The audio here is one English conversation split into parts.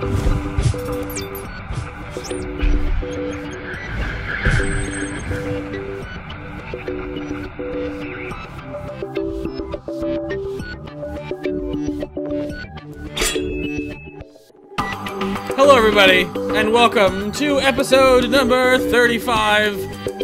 Hello everybody, and welcome to episode number 35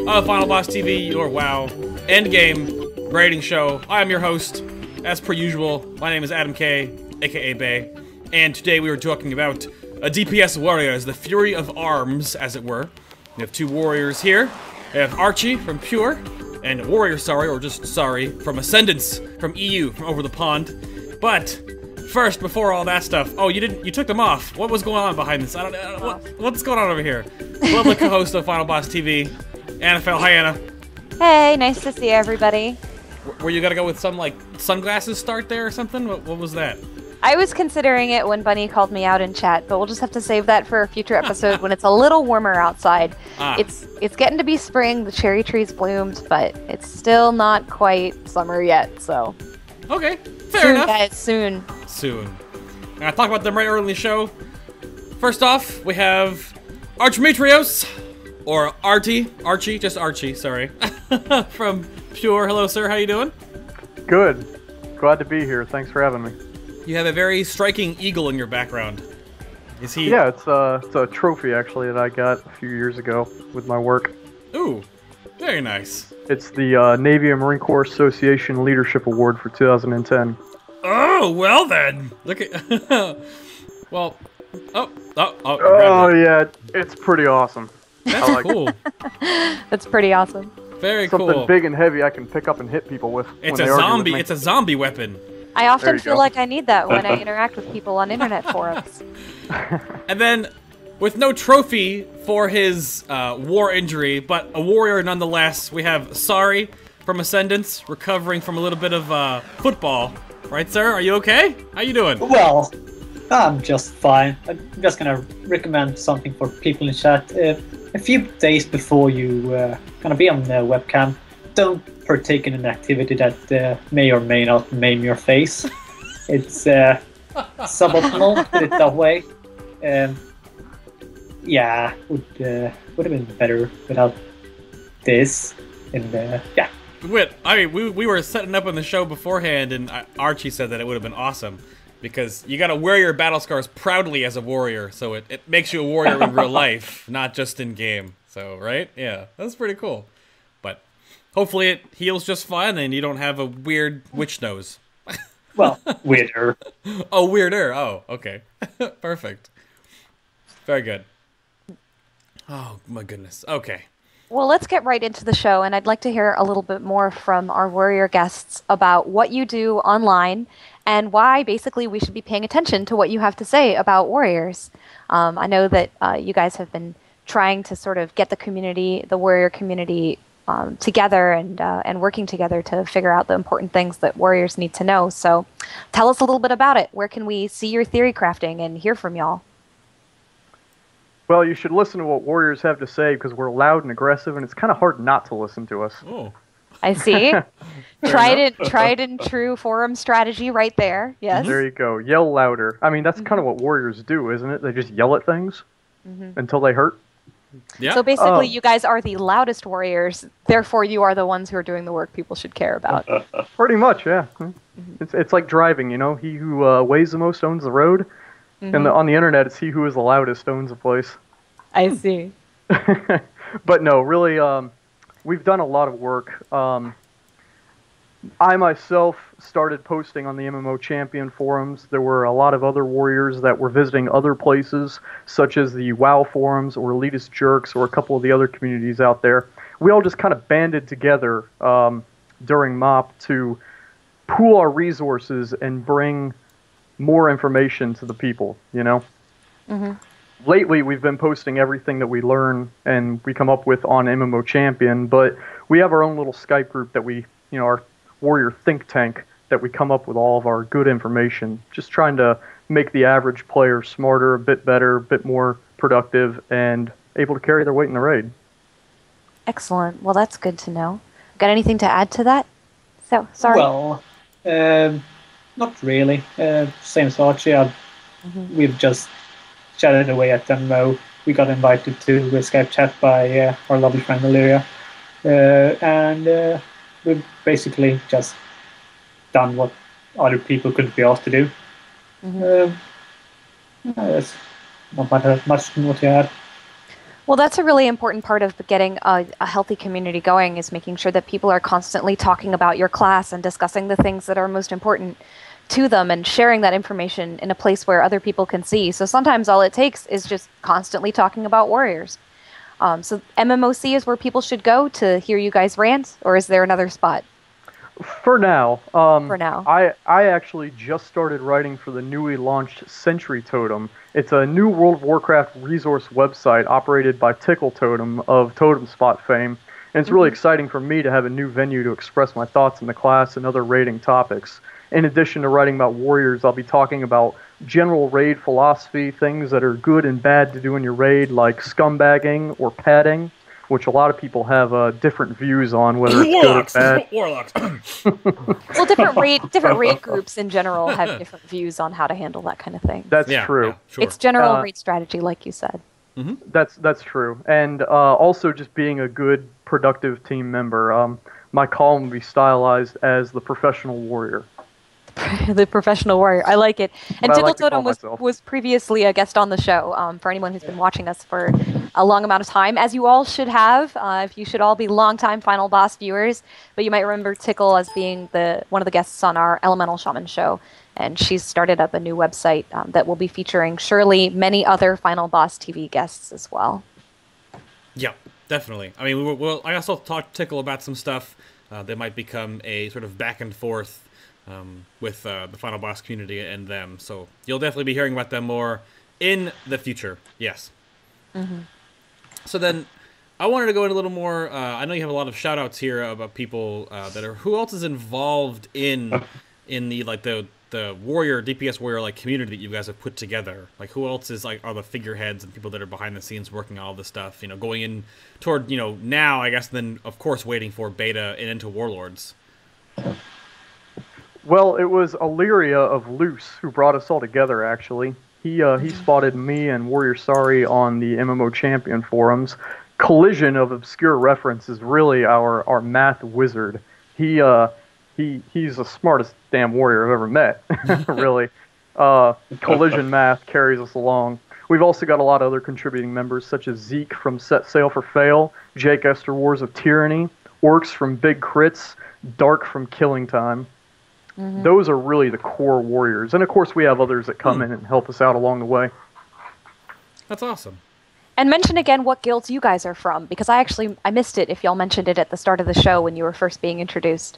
of FinalBossTV, your WoW endgame rating show. I am your host, as per usual. My name is Adam K, aka Bay, and today we are talking about DPS Warriors, the Fury of Arms, as it were. We have two warriors here. We have Archi from Pure, and WarriorSarri, or just Sarri, from Ascendance, from EU, from over the pond. But first, before all that stuff, oh, you took them off. What was going on behind this? I don't know, what's going on over here? Lovely co-host of FinalBossTV, Anna Fell. Hi, Anna. Hey, nice to see everybody. Were you gonna go with some, like, sunglasses start there or something? What was that? I was considering it when Bunny called me out in chat, but we'll just have to save that for a future episode when it's a little warmer outside. It's getting to be spring, the cherry trees bloomed, but it's still not quite summer yet, so. Okay, fair enough. Guys, soon. Soon. And I'll talk about them right early in the show. First off, we have Archimtiros, or Archie, just Archie, sorry, from Pure. Hello, sir, how you doing? Good. Glad to be here. Thanks for having me. You have a very striking eagle in your background. Is he? Yeah, it's a trophy, actually, that I got a few years ago with my work. Ooh, very nice. It's the Navy and Marine Corps Association Leadership Award for 2010. Oh, well then. Look at... well... Oh, yeah, it's pretty awesome. That's cool. That's pretty awesome. Very cool. Something big and heavy I can pick up and hit people with. It's a zombie. It's a zombie weapon. I often feel like I need that when I interact with people on internet forums. And then, with no trophy for his war injury, but a warrior nonetheless, we have Sarri from Ascendance, recovering from a little bit of football. Right, sir? Are you okay? How you doing? Well, I'm just fine. I'm just gonna recommend something for people in chat. A few days before you gonna be on the webcam, don't partake in an activity that may or may not maim your face. It's suboptimal, put it that way. Yeah, would have been better without this. And yeah. I mean, we were setting up on the show beforehand, and Archie said that it would have been awesome because you got to wear your battle scars proudly as a warrior, so it makes you a warrior in real life, not just in game. So, right? Yeah, that's pretty cool. But hopefully it heals just fine, and you don't have a weird witch nose. Well, weirder. Oh, weirder. Oh, okay. Perfect. Very good. Oh, my goodness. Okay. Well, let's get right into the show, and I'd like to hear a little bit more from our warrior guests about what you do online and why basically we should be paying attention to what you have to say about warriors. I know that you guys have been trying to sort of get the community, the warrior community, together and working together to figure out the important things that warriors need to know. So tell us a little bit about it. Where can we see your theory crafting and hear from y'all? Well, you should listen to what warriors have to say because we're loud and aggressive, and it's kind of hard not to listen to us. Oh. I see. tried and true forum strategy right there. Yes. There you go. Yell louder. I mean, that's kind of what warriors do, isn't it? They just yell at things until they hurt. Yeah. So basically, you guys are the loudest warriors. Therefore, you are the ones who are doing the work people should care about. Pretty much, yeah. It's like driving, you know? He who weighs the most owns the road. And on the internet, it's he who is the loudest owns the place. I see. But no, really, we've done a lot of work. I myself started posting on the MMO Champion forums. There were a lot of other warriors that were visiting other places, such as the WoW forums or Elitist Jerks or a couple of the other communities out there. We all just kind of banded together during MOP to pool our resources and bring more information to the people, you know? Lately, we've been posting everything that we learn and we come up with on MMO Champion, but we have our own little Skype group that we, you know, our warrior think tank that we come up with all of our good information, just trying to make the average player smarter, a bit better, a bit more productive, and able to carry their weight in the raid. Excellent. Well, that's good to know. Got anything to add to that? So, sorry. Well, not really. Same as Archie. We've just chatted away at MMO. We got invited to a Skype chat by our lovely friend Illyria. And we've basically just done what other people couldn't be asked to do. That's not much more to add. Well, that's a really important part of getting a healthy community going, is making sure that people are constantly talking about your class and discussing the things that are most important to them and sharing that information in a place where other people can see. So sometimes all it takes is just constantly talking about Warriors. So MMOC is where people should go to hear you guys rant, or is there another spot? For now. For now. I actually just started writing for the newly launched Sentry Totem. It's a new World of Warcraft resource website operated by Tickle Totem of Totem Spot fame. And it's really exciting for me to have a new venue to express my thoughts in the class and other raiding topics. In addition to writing about Warriors, I'll be talking about general raid philosophy, things that are good and bad to do in your raid, like scumbagging or padding, which a lot of people have different views on, whether it's good or bad. Warlocks. Well, different raid groups in general have different views on how to handle that kind of thing. That's true. Yeah, sure. It's general raid strategy, like you said. That's true. And also just being a good, productive team member. My column will be stylized as the professional warrior. The professional warrior. I like it. And Tickle Totem myself. was previously a guest on the show, for anyone who's been watching us for a long amount of time, as you all should have. You should all be longtime Final Boss viewers, but you might remember Tickle as being one of the guests on our Elemental Shaman show, and she's started up a new website that will be featuring surely many other Final Boss TV guests as well. Yeah, definitely. I mean, I also talked to Tickle about some stuff that might become a sort of back and forth with the Final Boss community and them. So you'll definitely be hearing about them more in the future. Yes. So then I wanted to go in a little more. I know you have a lot of shout outs here about people that are, who else is involved in the Warrior, DPS Warrior like community that you guys have put together. Like, who else is are the figureheads and people that are behind the scenes working on all this stuff, going in toward, now, I guess, then of course waiting for beta and into Warlords. Well, it was Illyria of Loose who brought us all together, actually. He spotted me and WarriorSarri on the MMO Champion forums. Collision of Obscure Reference is really our math wizard. He's the smartest damn warrior I've ever met, really. Collision math carries us along. We've also got a lot of other contributing members, such as Zeke from Set Sail for Fail, Jake Esther Wars of Tyranny, Orcs from Big Crits, Dark from Killing Time. Those are really the core warriors. And of course we have others that come in and help us out along the way. That's awesome. And mention again what guilds you guys are from, because I missed it if y'all mentioned it at the start of the show when you were first being introduced.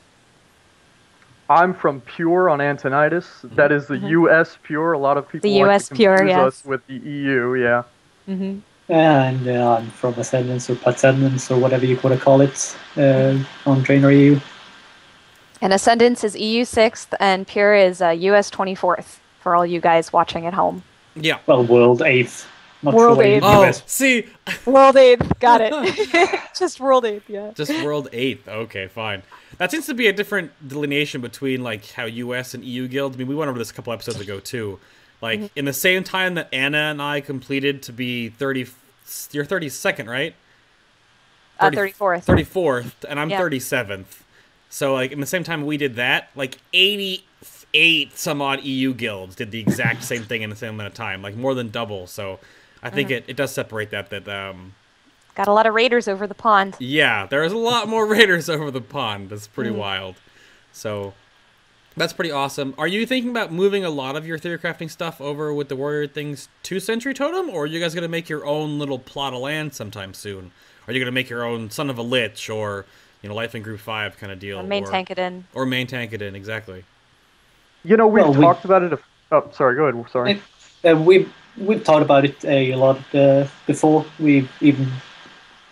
I'm from Pure on Antonitis. That is the US Pure. A lot of people like to confuse us with the EU, yeah. And I'm from Ascendance or Ascendance or whatever you want to call it on Trainer EU. And Ascendance is EU 6th, and Pure is US 24th, for all you guys watching at home. Yeah. Well, World 8th. Not World 8th. Oh, see? World 8th, got it. Just World 8th, yeah. Just World 8th, okay, fine. That seems to be a different delineation between, how US and EU guilds. I mean, we went over this a couple episodes ago, too. In the same time that Anna and I completed to be 30... You're 32nd, right? 34th. 34th, and I'm 37th. So, in the same time we did that, 88 some odd EU guilds did the exact same thing in the same amount of time, more than double. So, I think it does separate that. Got a lot of raiders over the pond. Yeah, there's a lot more raiders over the pond. That's pretty wild. So, that's pretty awesome. Are you thinking about moving a lot of your theory crafting stuff over with the warrior things to Sentry Totem, or are you guys going to make your own little plot of land sometime soon? Are you going to make your own Son of a Lich, or... Life in Group 5 kind of deal. Or main tank it in. Or main tank it in, exactly. We've talked about it. Sorry, go ahead. Sorry. We've talked about it a lot before. We've even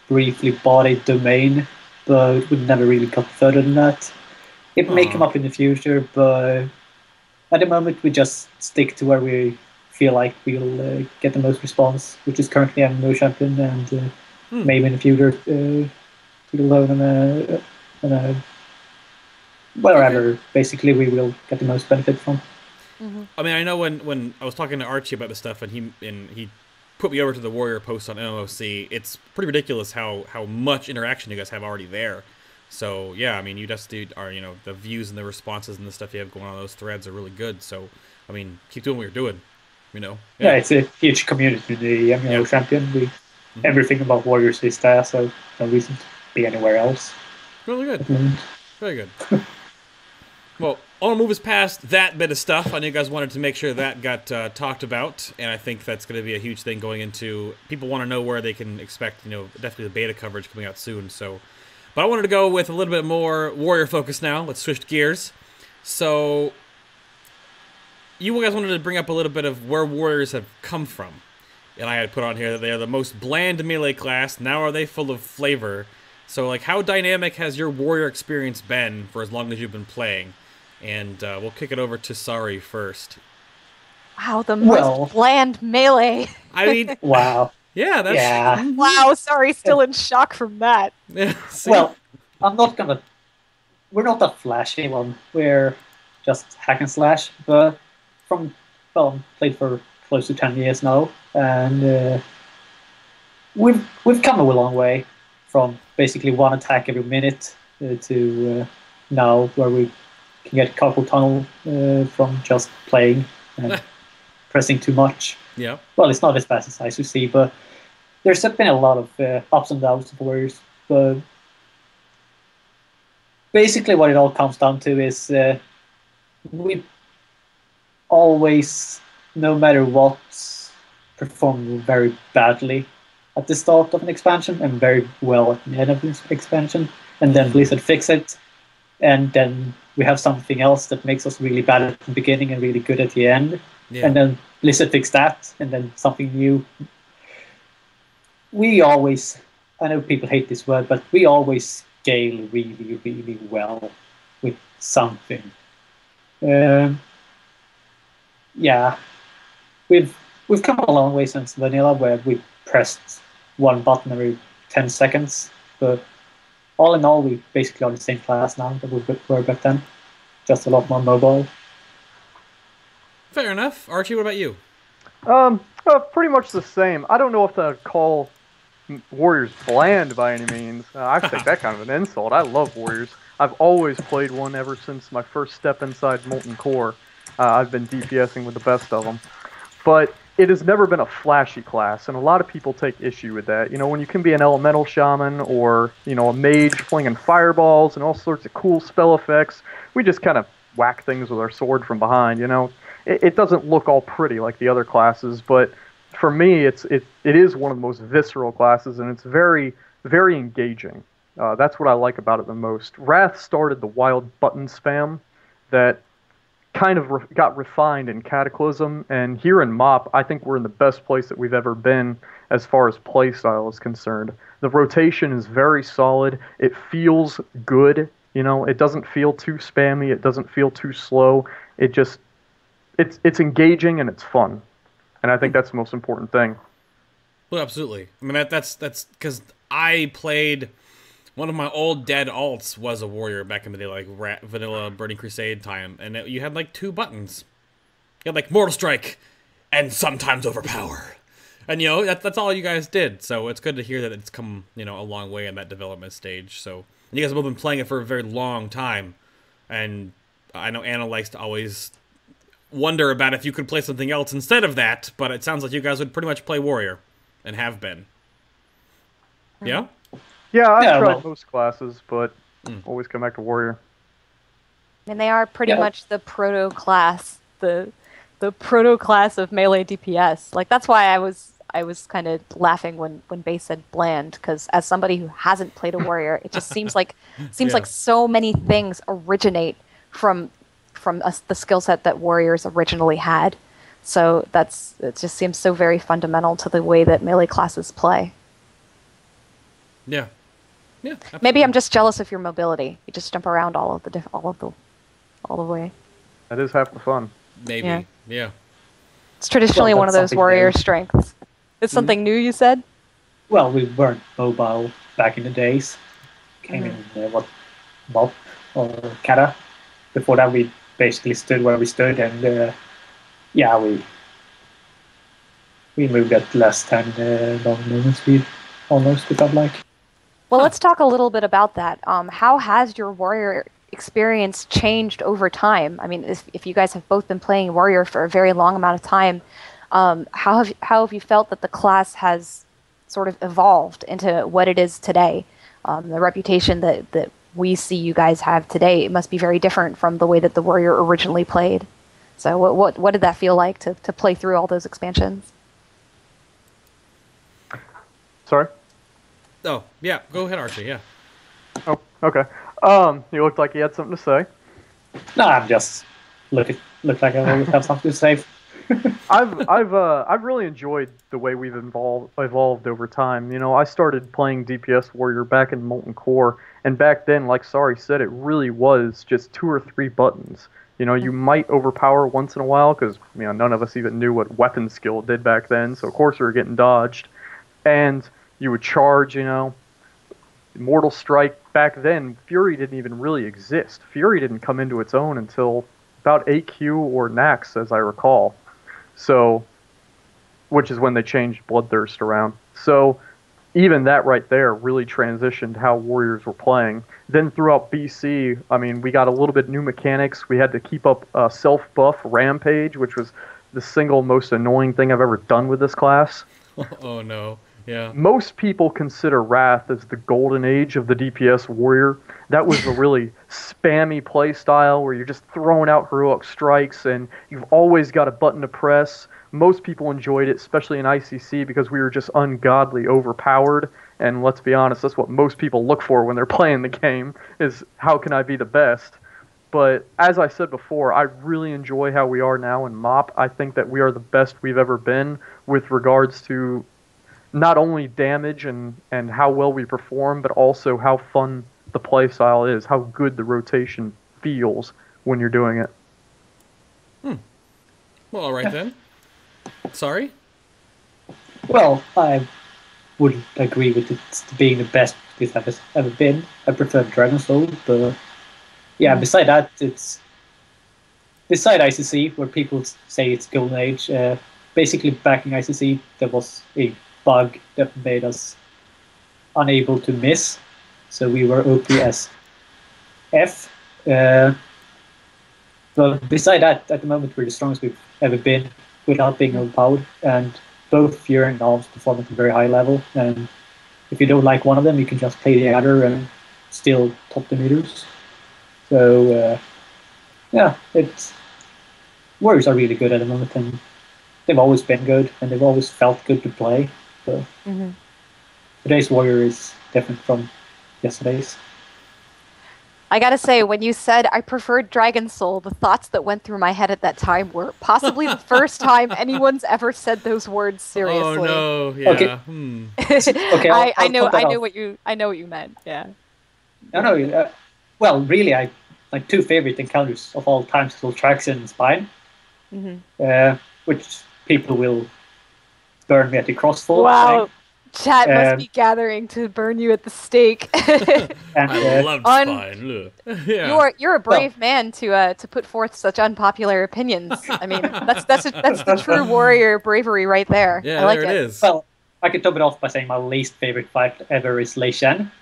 briefly bought a domain, but we never really got further than that. It may come up in the future, but at the moment we just stick to where we feel like we'll get the most response, which is currently MMO Champion, and maybe in the future... wherever basically we will get the most benefit from. I mean, I know when I was talking to Archie about this stuff, and he put me over to the Warrior post on MMOC, it's pretty ridiculous how much interaction you guys have already there. So yeah, I mean, you just are, you know, the views and the responses and the stuff you have going on those threads are really good. So I mean, keep doing what you're doing. You know. Yeah, it's a huge community in the MMO Champion. Everything about Warriors is there, so no reason to be anywhere else. Really good. Very good. Well, I want to move us past that bit of stuff. I know you guys wanted to make sure that got talked about, and I think that's going to be a huge thing going into. People want to know where they can expect, you know, definitely the beta coverage coming out soon. So, but I wanted to go with a little bit more Warrior focus now. Let's switch gears. So, you guys wanted to bring up a little bit of where Warriors have come from. And I had put on here that they are the most bland melee class. Now are they full of flavor? So, like, how dynamic has your Warrior experience been for as long as you've been playing? And we'll kick it over to Sarri first. Wow, the most bland melee. I mean, wow. Yeah, that's... Yeah. Wow, sorry, still in shock from that. Well, I'm not gonna... We're not a flashy one. We're just hack and slash. But played for close to 10 years now. And we've come a long way from basically one attack every minute to now where we can get carpal tunnel from just playing and pressing too much. Yeah. Well, it's not as fast as ICC, but there's been a lot of ups and downs of Warriors. But basically what it all comes down to is we always, no matter what, perform very badly at the start of an expansion and very well at the end of this expansion. And then Blizzard fix it. And then we have something else that makes us really bad at the beginning and really good at the end. Yeah. And then Blizzard fix that, and then something new. We always, I know people hate this word, but we always scale really, really well with something. Yeah, we've come a long way since vanilla, where we pressed one button every 10 seconds. But all in all, we basically are the same class now that we were back then. Just a lot more mobile. Fair enough. Archie, what about you? Pretty much the same. I don't know if to call Warriors bland by any means. I take that kind of an insult. I love Warriors. I've always played one ever since my first step inside Molten Core. I've been DPSing with the best of them. But it has never been a flashy class, and a lot of people take issue with that. You know, when you can be an elemental shaman or, you know, a mage flinging fireballs and all sorts of cool spell effects, we just kind of whack things with our sword from behind, you know. It doesn't look all pretty like the other classes, but for me, it is one of the most visceral classes, and it's very, very engaging. That's what I like about it the most. Wrath started the wild button spam that kind of got refined in Cataclysm, and here in MoP, I think we're in the best place that we've ever been as far as playstyle is concerned. The rotation is very solid. It feels good, you know. It doesn't feel too spammy. It doesn't feel too slow. It just, it's engaging and it's fun, and I think that's the most important thing. Well, absolutely. I mean, that's because I played. One of my old dead alts was a warrior back in the day, like vanilla Burning Crusade time, and you had like 2 buttons. You had like Mortal Strike and sometimes Overpower, and you know that's all you guys did. So it's good to hear that it's come, you know, a long way in that development stage. So you guys have been playing it for a very long time, and I know Anna likes to always wonder about if you could play something else instead of that, but it sounds like you guys would pretty much play warrior and have been. Yeah. Yeah, I've tried most classes, but always come back to Warrior. I mean, they are pretty much the proto-class, the proto-class of melee DPS. Like, that's why I was kind of laughing when Base said bland, because as somebody who hasn't played a Warrior, it just seems like so many things originate from the skill set that Warriors originally had. So it just seems so very fundamental to the way that melee classes play. Yeah. Yeah. Absolutely. Maybe I'm just jealous of your mobility. You just jump around all the way. That is half the fun. Maybe. Yeah. It's traditionally one of those warrior strengths. It's something new, you said? Well, we weren't mobile back in the days. Came in MoP or Kata. Before that, we basically stood where we stood, and Yeah, we moved at less than long movement speed, almost, it felt like. Well, let's talk a little bit about that. How has your Warrior experience changed over time? I mean, if you guys have both been playing Warrior for a very long amount of time, how have you felt that the class has sort of evolved into what it is today? The reputation that we see you guys have today, it must be very different from the way that the Warrior originally played. So what did that feel like to play through all those expansions? Sorry? Oh, yeah. Go ahead, Archie. Yeah. Oh, okay. You looked like you had something to say. No, I'm just look like I always have something to say. I've really enjoyed the way we've evolved over time. You know, I started playing DPS Warrior back in Molten Core, and back then, like Sarri said, it really was just 2 or 3 buttons. You know, you might overpower once in a while because none of us even knew what weapon skill did back then, so of course we were getting dodged. And you would charge, Mortal Strike. Back then, Fury didn't even really exist. Fury didn't come into its own until about 8Q or Nax, as I recall. So, which is when they changed Bloodthirst around. So, even that right there really transitioned how Warriors were playing. Then throughout BC, we got a little bit new mechanics. We had to keep up self-buff Rampage, which was the single most annoying thing I've ever done with this class. Oh, no. Yeah. Most people consider Wrath as the golden age of the DPS Warrior. That was a really spammy play style where you're just throwing out heroic strikes and you've always got a button to press. Most people enjoyed it, especially in ICC, because we were just ungodly overpowered. And let's be honest, that's what most people look for when they're playing the game, is how can I be the best? But as I said before, I really enjoy how we are now in MoP. I think that we are the best we've ever been with regards to not only damage and how well we perform, but also how fun the play style is, how good the rotation feels when you're doing it. Well, all right then. Sorry? Well, I wouldn't agree with it being the best this has ever been. I prefer Dragon Soul, but yeah, beside that, it's beside ICC, where people say it's Golden Age. Basically, back in ICC, there was a bug that made us unable to miss, so we were OP as F. But beside that, at the moment, we're the strongest we've ever been without being overpowered, and both Fury and Arms perform at a very high level. And if you don't like one of them, you can just play the other and still top the meters. So yeah, Warriors are really good at the moment, and they've always been good, and they've always felt good to play. So today's Warrior is different from yesterday's. I gotta say, when you said I preferred Dragon Soul, the thoughts that went through my head at that time were possibly the first time anyone's ever said those words seriously. Oh no! Yeah. Okay. Okay. I know what you meant. Yeah. No. Well, really, my 2 favorite encounters of all time are Trax and Spine, which people will burn me at the cross for. Wow. Chat must be gathering to burn you at the stake. And, I love Spine. Look. Yeah. You're a brave man to put forth such unpopular opinions. I mean, that's the true Warrior bravery right there. Yeah, I like there it is. Well, I could top it off by saying my least favorite fight ever is Lei Shen.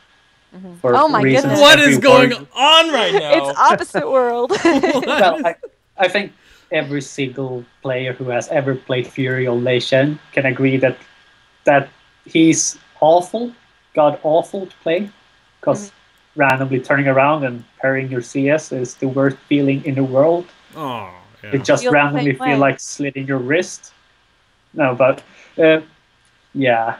Oh my goodness! What is going on right now? It's opposite world. Well, I think every single player who has ever played Fury or Lei Shen can agree that he's awful, god awful to play, because randomly turning around and parrying your CS is the worst feeling in the world. Oh, yeah. It just randomly feel like slitting your wrist. No, but yeah.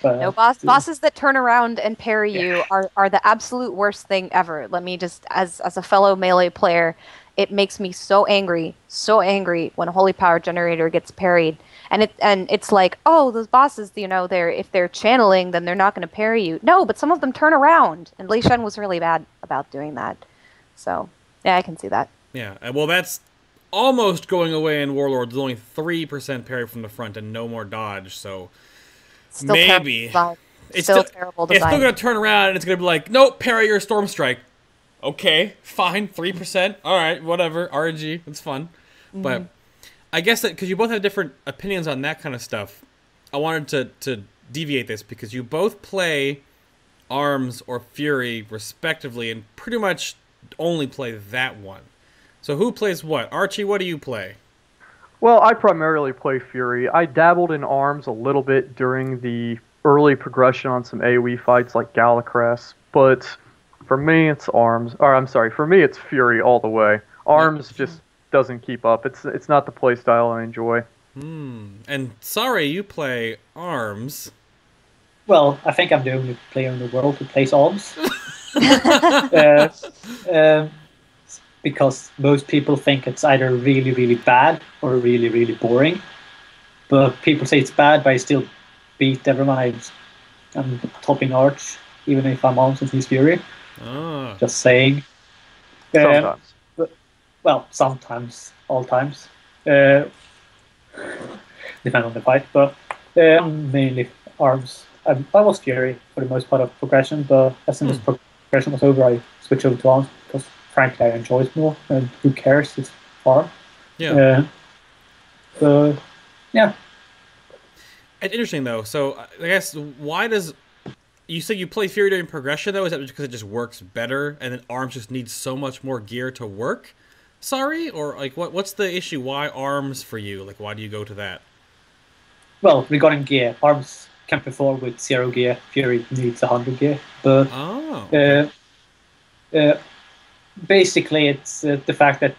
But, no, bosses that turn around and parry you are the absolute worst thing ever. Let me just, as a fellow melee player, it makes me so angry when a Holy Power Generator gets parried. And it's like, oh, those bosses, if they're channeling, then they're not going to parry you. No, but some of them turn around, and Lei Shen was really bad about doing that. So, yeah, I can see that. Yeah, well, that's almost going away in Warlords. There's only 3% parry from the front and no more dodge, so Still maybe. It's still terrible design. It's still going to turn around, and it's going to be like, nope, parry your Storm Strike. Okay, fine, 3%. All right, whatever, RNG, it's fun. But I guess that because you both have different opinions on that kind of stuff, I wanted to deviate this because you both play Arms or Fury respectively and pretty much only play that one. So who plays what? Archie, what do you play? Well, I primarily play Fury. I dabbled in Arms a little bit during the early progression on some AoE fights like Galacras, but for me it's Arms. Or I'm sorry, for me it's Fury all the way. Arms just doesn't keep up. It's not the playstyle I enjoy. And sorry, you play Arms. Well, I think I'm the only player in the world who plays Arms. Because most people think it's either really, really bad or really, really boring. But people say it's bad, but I still beat everyone. I'm topping Arch, even if I'm Arms and he's Fury. Just saying. Sometimes. Well, sometimes, all times. Depend on the fight, but I'm mainly Arms. I was Fury for the most part of progression, but as soon as progression was over, I switched over to Arms because frankly I enjoy it more, and who cares, it's far. Yeah. So, yeah. It's interesting, though. So, I guess, why does... You say you play Fury during progression, though? Is that because it just works better, and then Arms just needs so much more gear to work? Sorry? Or, like, what's the issue? Why Arms for you? Like, why do you go to that? Well, regarding gear, Arms can perform with 0 gear. Fury needs 100 gear. But basically, it's the fact that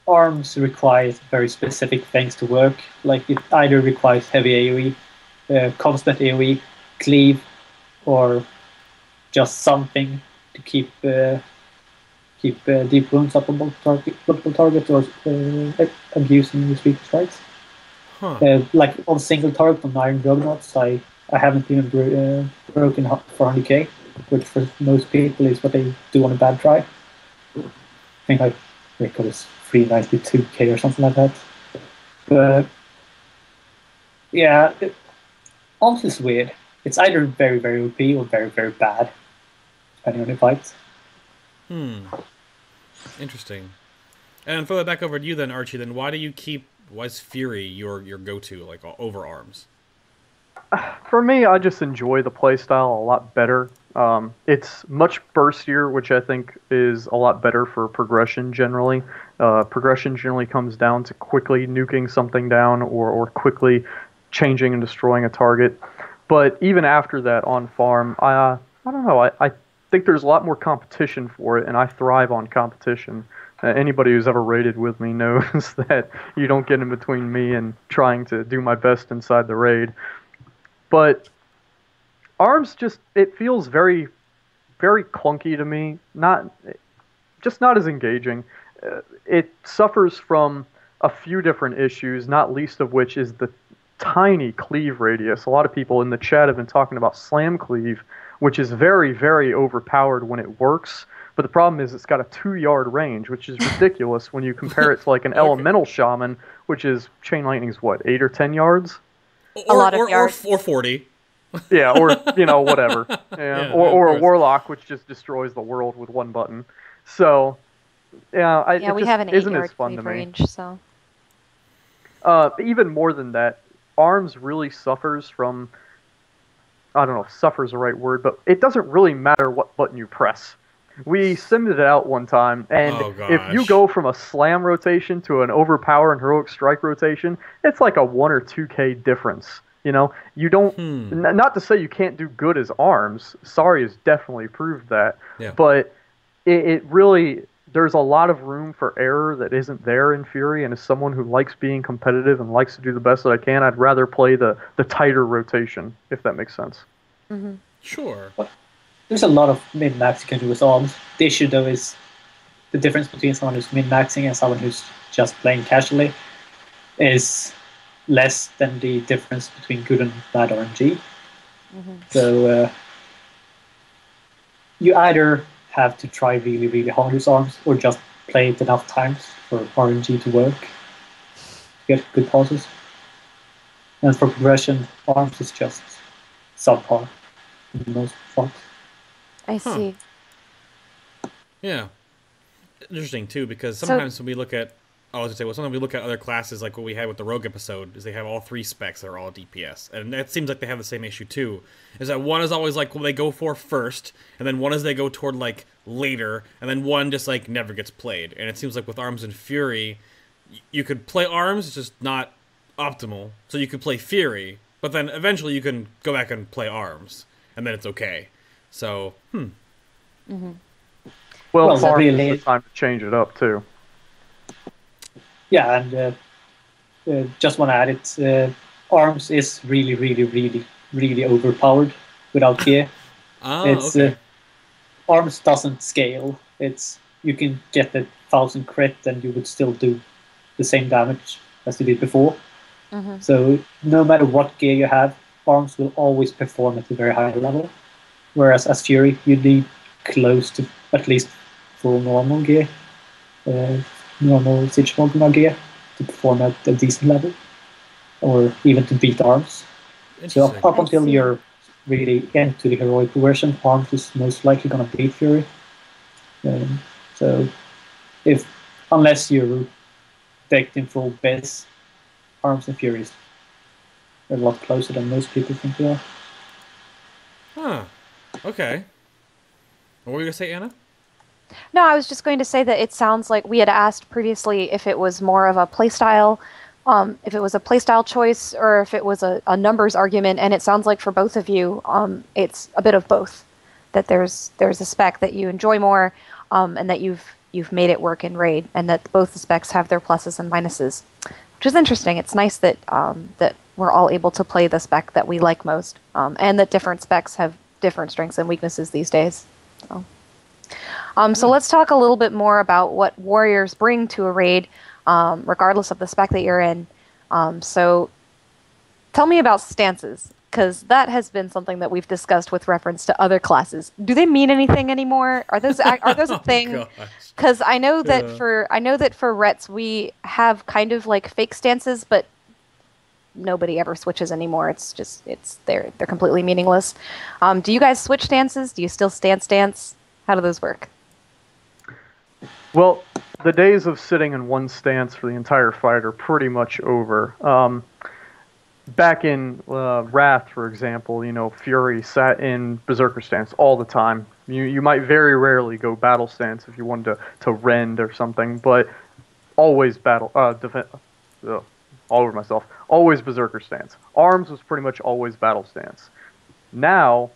Arms requires very specific things to work. Like, it either requires heavy AoE, constant AoE, cleave, or just something to keep deep wounds up on multiple targets or abusing the sweep strikes. Like on single target on Iron Juggernauts, I haven't even broken 400k, which for most people is what they do on a bad try. I think I record is 392k or something like that. But yeah, Arms is weird. It's either very, very OP or very, very bad, depending on the fight. Interesting. And throw that back over to you then, Archie. Then why is Fury your go-to, like, over Arms? For me, I just enjoy the playstyle a lot better. It's much burstier, which I think is a lot better for progression generally. Progression generally comes down to quickly nuking something down or quickly changing and destroying a target. But even after that on farm, I don't know, I think there's a lot more competition for it, and I thrive on competition. Anybody who's ever raided with me knows that you don't get in between me and trying to do my best inside the raid. But Arms it feels very, very clunky to me. Not as engaging. It suffers from a few different issues, not least of which is the tiny cleave radius. A lot of people in the chat have been talking about slam cleave, which is very, very overpowered when it works. But the problem is it's got a 2-yard range, which is ridiculous when you compare it to like an elemental shaman, which is chain lightning's what, 8 or 10 yards? A lot of yards. Or 40. Yeah, or whatever. Yeah, or a warlock, which just destroys the world with one button. So, yeah, we have an 8-yard cleave range, so. Even more than that, Arms really suffers from, I don't know if suffer is the right word, but it doesn't really matter what button you press. We simmed it out one time, and if you go from a slam rotation to an overpower and heroic strike rotation, it's like a 1 or 2k difference. You know, you don't, not to say you can't do good as Arms, Sarri has definitely proved that, but it really, there's a lot of room for error that isn't there in Fury, and as someone who likes being competitive and likes to do the best that I can, I'd rather play the tighter rotation, if that makes sense. Mm-hmm. Sure. Well, there's a lot of min-max you can do with Arms. The issue, though, is the difference between someone who's min-maxing and someone who's just playing casually is less than the difference between good and bad RNG. Mm-hmm. So you either have to try really, really hard with Arms or just play it enough times for RNG to work, to get good pauses. And for progression, Arms is just subpar in the most part. I see. Yeah. Interesting, too, because sometimes when we look at I was gonna say, well, sometimes we look at other classes like what we had with the Rogue episode, is they have all 3 specs that are all DPS, and that seems like they have the same issue too. Is that one is always like what they go for first, and then one is they go toward like later, and then one just like never gets played. And it seems like with Arms and Fury, you could play Arms, it's just not optimal. So you could play Fury, but then eventually you can go back and play Arms, and then it's okay. So, Well, Farm really is the time to change it up too. Yeah, and just want to add it. Arms is really, really, really, really overpowered without gear. Okay. Arms doesn't scale. You can get 1,000 crit and you would still do the same damage as you did before. So no matter what gear you have, Arms will always perform at a very high level. Whereas as Fury, you need close to at least full normal gear. Normal situational gear to perform at a decent level, or even to beat Arms. So up until you're really into the heroic version, Arms is most likely going to beat Fury. So unless you're decked in full base, Arms and Furies are a lot closer than most people think they are. Huh. Okay. What were you gonna say, Anna? No, I was just going to say that it sounds like we had asked previously if it was more of a playstyle, if it was a playstyle choice, or if it was a numbers argument, and it sounds like for both of you, it's a bit of both. That there's a spec that you enjoy more, and that you've made it work in Raid, and that both the specs have their pluses and minuses, which is interesting. It's nice that that we're all able to play the spec that we like most, and that different specs have different strengths and weaknesses these days. So let's talk a little bit more about what warriors bring to a raid, regardless of the spec that you're in. So tell me about stances, because that has been something that we've discussed with reference to other classes. Do they mean anything anymore? Are those a thing? Because I know that for Rets we have kind of like fake stances, but nobody ever switches anymore. They're completely meaningless. Do you guys switch stances? Do you still stance? How do those work? Well, the days of sitting in one stance for the entire fight are pretty much over. Back in Wrath, for example, Fury sat in Berserker stance all the time. You might very rarely go battle stance if you wanted to rend or something, but always all over myself. Always Berserker stance. Arms was pretty much always battle stance. Now,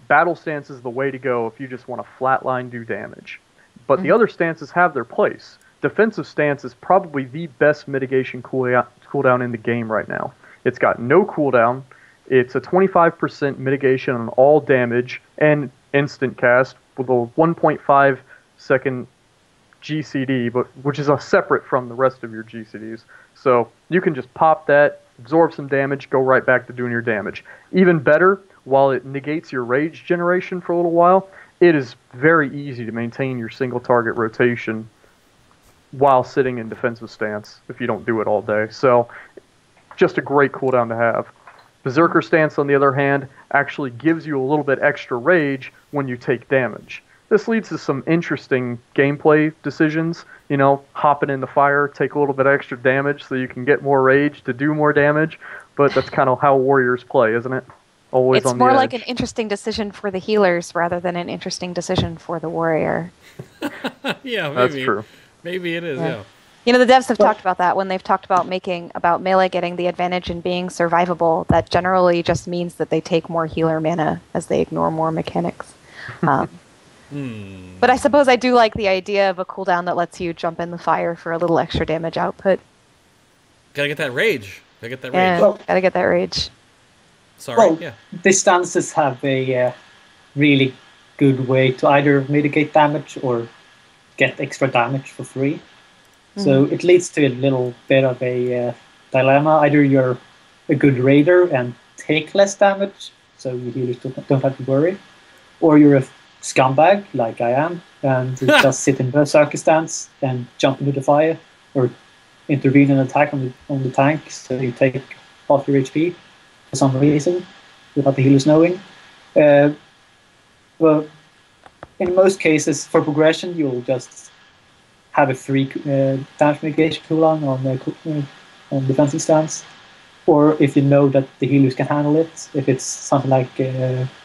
battle stance is the way to go if you just want to flatline do damage. But the other stances have their place. Defensive stance is probably the best mitigation cooldown in the game right now. It's got no cooldown. It's a 25% mitigation on all damage and instant cast with a 1.5 second GCD, which is separate from the rest of your GCDs. So you can just pop that, absorb some damage, go right back to doing your damage. Even better, while it negates your rage generation for a little while, it is very easy to maintain your single target rotation while sitting in defensive stance if you don't do it all day. So just a great cooldown to have. Berserker stance, on the other hand, actually gives you a little bit extra rage when you take damage. This leads to some interesting gameplay decisions. Hopping in the fire, take a little bit extra damage so you can get more rage to do more damage. But that's kind of how warriors play, isn't it? Always it's on the more edge. like an interesting decision for the healers rather than an interesting decision for the warrior. Yeah, maybe. That's true. Maybe it is, yeah. The devs have talked about that when they've talked about about melee getting the advantage and being survivable. That generally just means that they take more healer mana as they ignore more mechanics. But I suppose I do like the idea of a cooldown that lets you jump in the fire for a little extra damage output. Gotta get that rage. Gotta get that Yeah, rage. gotta get that rage. Sorry, the stances have a really good way to either mitigate damage or get extra damage for free. So it leads to a little bit of a dilemma. Either you're a good raider and take less damage, so you healers don't have to worry, or you're a scumbag like I am and just sit in Berserker stance and jump into the fire or intervene and attack on the tank, so you take half your HP for some reason without the healers knowing. Well, in most cases, for progression, you'll just have a free damage mitigation cooldown on defensive stance, or if you know that the healers can handle it. If it's something like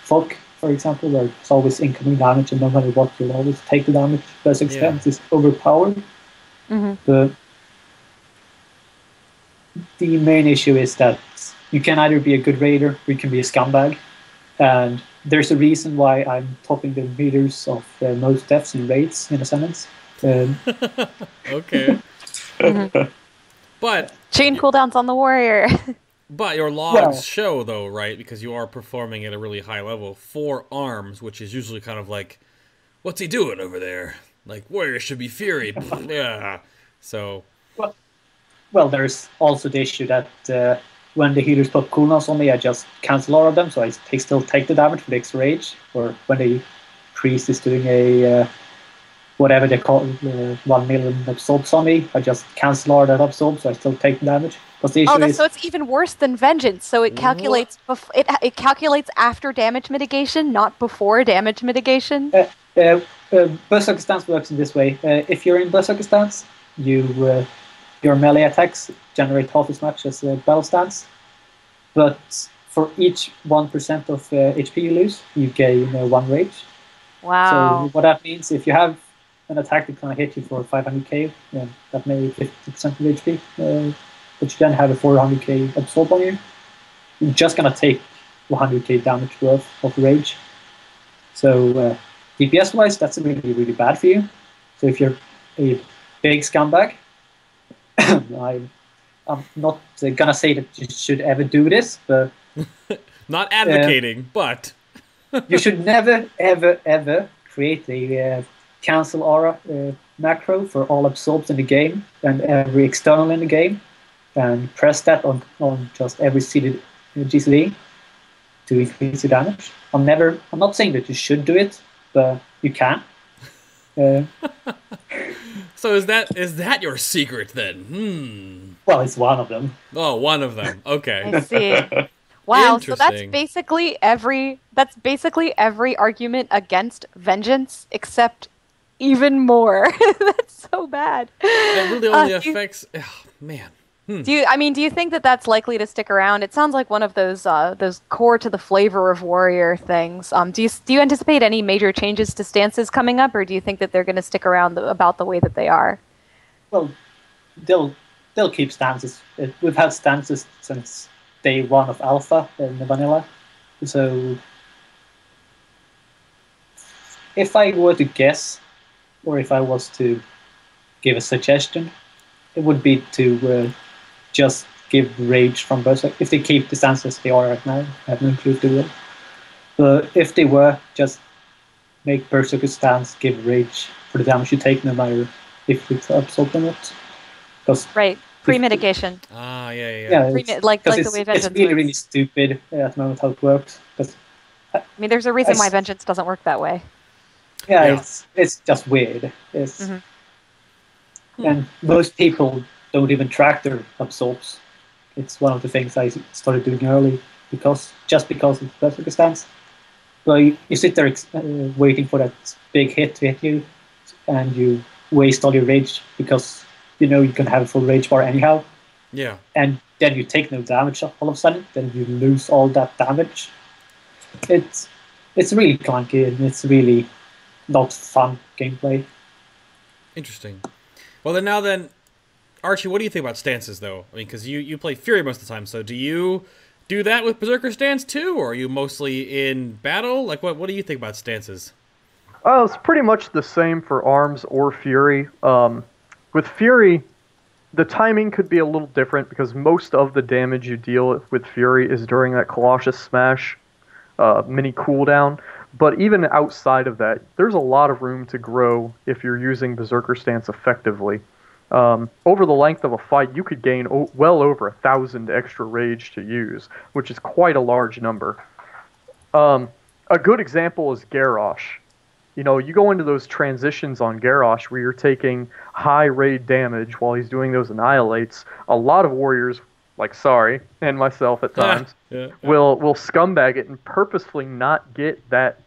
Fog, for example, where it's always incoming damage and no matter what you'll always take the damage, Berserk Stance is overpowered. The main issue is that you can either be a good raider or you can be a scumbag, and there's a reason why I'm topping the meters of most deaths in raids in Ascendance. Okay. But chain cooldowns on the warrior. But your logs show, though, right? Because you are performing at a really high level. 4 arms, which is usually kind of like, what's he doing over there? Like, warrior should be fury. Yeah. So. Well, there's also the issue that when the healers put cooldowns on me, I just cancel all of them, so I still take the damage for the extra rage. Or when the priest is doing a whatever they call 1 million absorbs on me, I just cancel all that absorb, so I still take the damage. But the issue is, so it's even worse than vengeance. So it calculates it calculates after damage mitigation, not before damage mitigation. Berserk Stance works in this way. If you're in Berserk Stance, your melee attacks generate half as much as battle stance, but for each 1% of HP you lose, you gain 1 rage. Wow. So what that means, if you have an attack that can hit you for 500k, that may be 50% of HP, but you then have a 400k absorb on you, you're just gonna take 100k damage worth of rage. So DPS wise, that's really, really bad for you. So if you're a big scumbag, I'm not gonna say that you should ever do this, but not advocating, but you should never, ever create a cancel aura macro for all absorbs in the game and every external in the game, and press that on just every seeded GCD to increase your damage. I'm not saying that you should do it, but you can. So is that your secret then? Well, it's one of them. Oh, one of them. Okay. I see. Wow, so that's basically every argument against vengeance, except even more. That's so bad. It really only affects. Oh, man. Do you think that that's likely to stick around? It sounds like one of those core to the flavor of warrior things. Do you anticipate any major changes to stances coming up, or do you think that they're going to stick around about the way that they are? Well, they'll keep stances. We've had stances since day 1 of alpha in the vanilla. So if I were to guess, or if I was to give a suggestion, it would be to just give rage from Berserk. If they keep the stances they are right now, I have no clue if they will. But if they were, just make Berserker stance give rage for the damage you take, no matter if it's absorbed or not. Right, pre-mitigation. Yeah. Like the way vengeance it's really, works. really stupid at the moment how it works. I mean, there's a reason why vengeance doesn't work that way. Yeah. It's just weird. And most people don't even track their absorbs. It's one of the things I started doing early because of Berserker stance. So you sit there waiting for that big hit to hit you, and you waste all your rage because you know you can have a full rage bar anyhow. Yeah. And then you take no damage all of a sudden. Then you lose all that damage. It's really clunky and it's really not fun gameplay. Interesting. Well, then, Archie, what do you think about stances, though? I mean, because you play Fury most of the time, so do you do that with Berserker stance, too? Or are you mostly in battle? Like, what do you think about stances? It's pretty much the same for Arms or Fury. With Fury, the timing could be a little different because most of the damage you deal with Fury is during that Colossus Smash mini cooldown. But even outside of that, there's a lot of room to grow if you're using Berserker Stance effectively. Over the length of a fight, you could gain well over 1,000 extra rage to use, which is quite a large number. A good example is Garrosh. You know, you go into those transitions on Garrosh where you're taking high raid damage while he's doing those annihilates. A lot of warriors, like Sarri, and myself at times, will scumbag it and purposefully not get that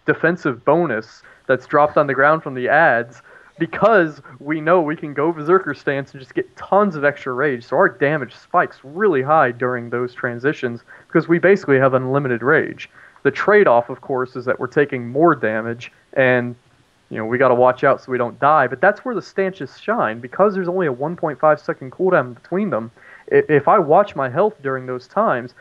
defensive bonus that's dropped on the ground from the ads because we know we can go Berserker stance and just get tons of extra rage. So our damage spikes really high during those transitions because we basically have unlimited rage. The trade-off, of course, is that we're taking more damage, and we got to watch out so we don't die. But that's where the stances shine, because there's only a 1.5 second cooldown between them. If I watch my health during those times,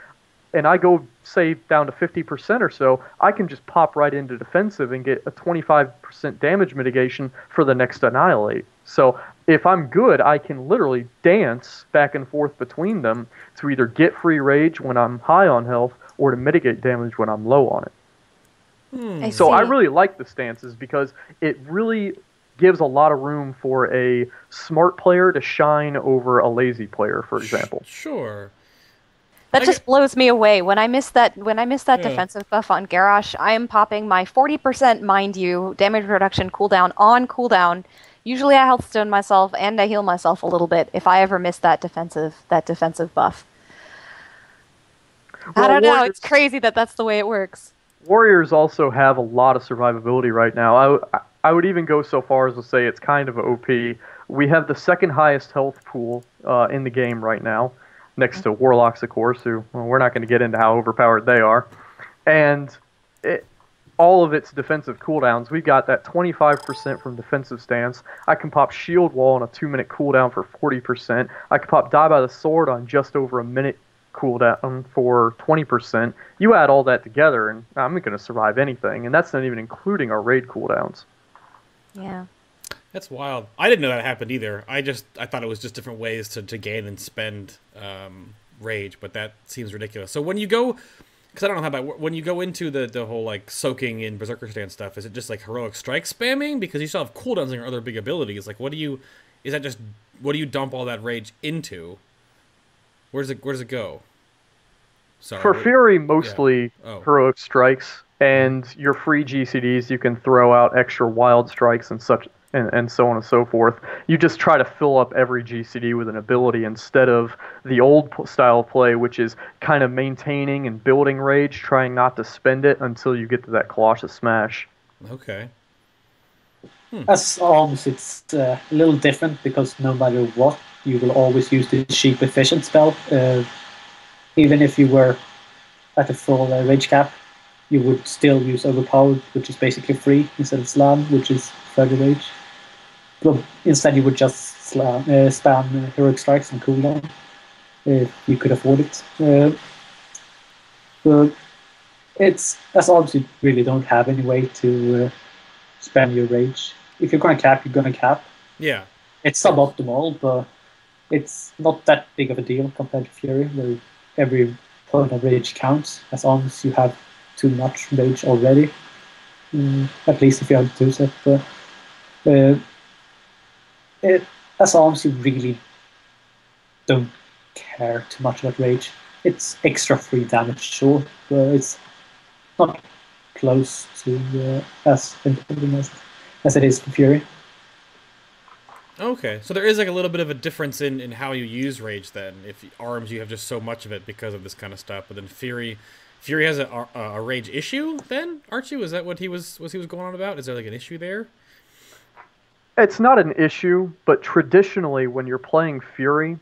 and I go, say, down to 50% or so, I can just pop right into defensive and get a 25% damage mitigation for the next Annihilate. So if I'm good, I can literally dance back and forth between them to either get free rage when I'm high on health or to mitigate damage when I'm low on it. So I really like the stances because it really gives a lot of room for a smart player to shine over a lazy player, for example. Sure. That just blows me away. When I miss that defensive buff on Garrosh, I am popping my 40%, mind you, damage reduction cooldown on cooldown. Usually I healthstone myself and I heal myself a little bit if I ever miss that defensive buff. I don't know. It's crazy that that's the way it works. Warriors also have a lot of survivability right now. I would even go so far as to say it's kind of OP. We have the second highest health pool in the game right now, next to Warlocks, of course, who we're not going to get into how overpowered they are. And all of its defensive cooldowns, we've got that 25% from defensive stance. I can pop Shield Wall on a 2-minute cooldown for 40%. I can pop Die by the Sword on just over a minute cooldown for 20%. You add all that together, and I'm not going to survive anything. And that's not even including our raid cooldowns. Yeah. That's wild. I didn't know that happened either. I thought it was just different ways to gain and spend rage, but that seems ridiculous. So when you go, because I don't know how about when you go into the whole like soaking in Berserker stance stuff, is it just like heroic strike spamming? Because you still have cooldowns on your other big abilities. Like what do you dump all that rage into? Where does it go? Sorry, for Fury, mostly heroic strikes, and your free GCDs, you can throw out extra wild strikes and such, and so on and so forth. You just try to fill up every GCD with an ability instead of the old style of play, which is kind of maintaining and building rage, trying not to spend it until you get to that Colossus Smash. Okay. As alms, it's a little different because no matter what, you will always use the cheap efficient spell. Even if you were at a full rage cap, you would still use Overpowered, which is basically free, instead of Slam, which is further rage. But instead you would just spam Heroic Strikes and cooldown, if you could afford it. It's, as alms, you really don't have any way to spam your rage. If you're going to cap, you're going to cap. Yeah. It's suboptimal, but it's not that big of a deal compared to Fury, where every point of rage counts, as long as you have too much rage already. At least if you have the 2-set. But as long as you really don't care too much about rage, it's extra free damage, sure, but it's not close to as important as it is for Fury. Okay, so there is like a little bit of a difference in how you use rage then. If arms, you have just so much of it because of this kind of stuff, but then Fury has a rage issue then? Archie, was that what he was going on about? Is there like an issue there? It's not an issue, but traditionally when you're playing Fury,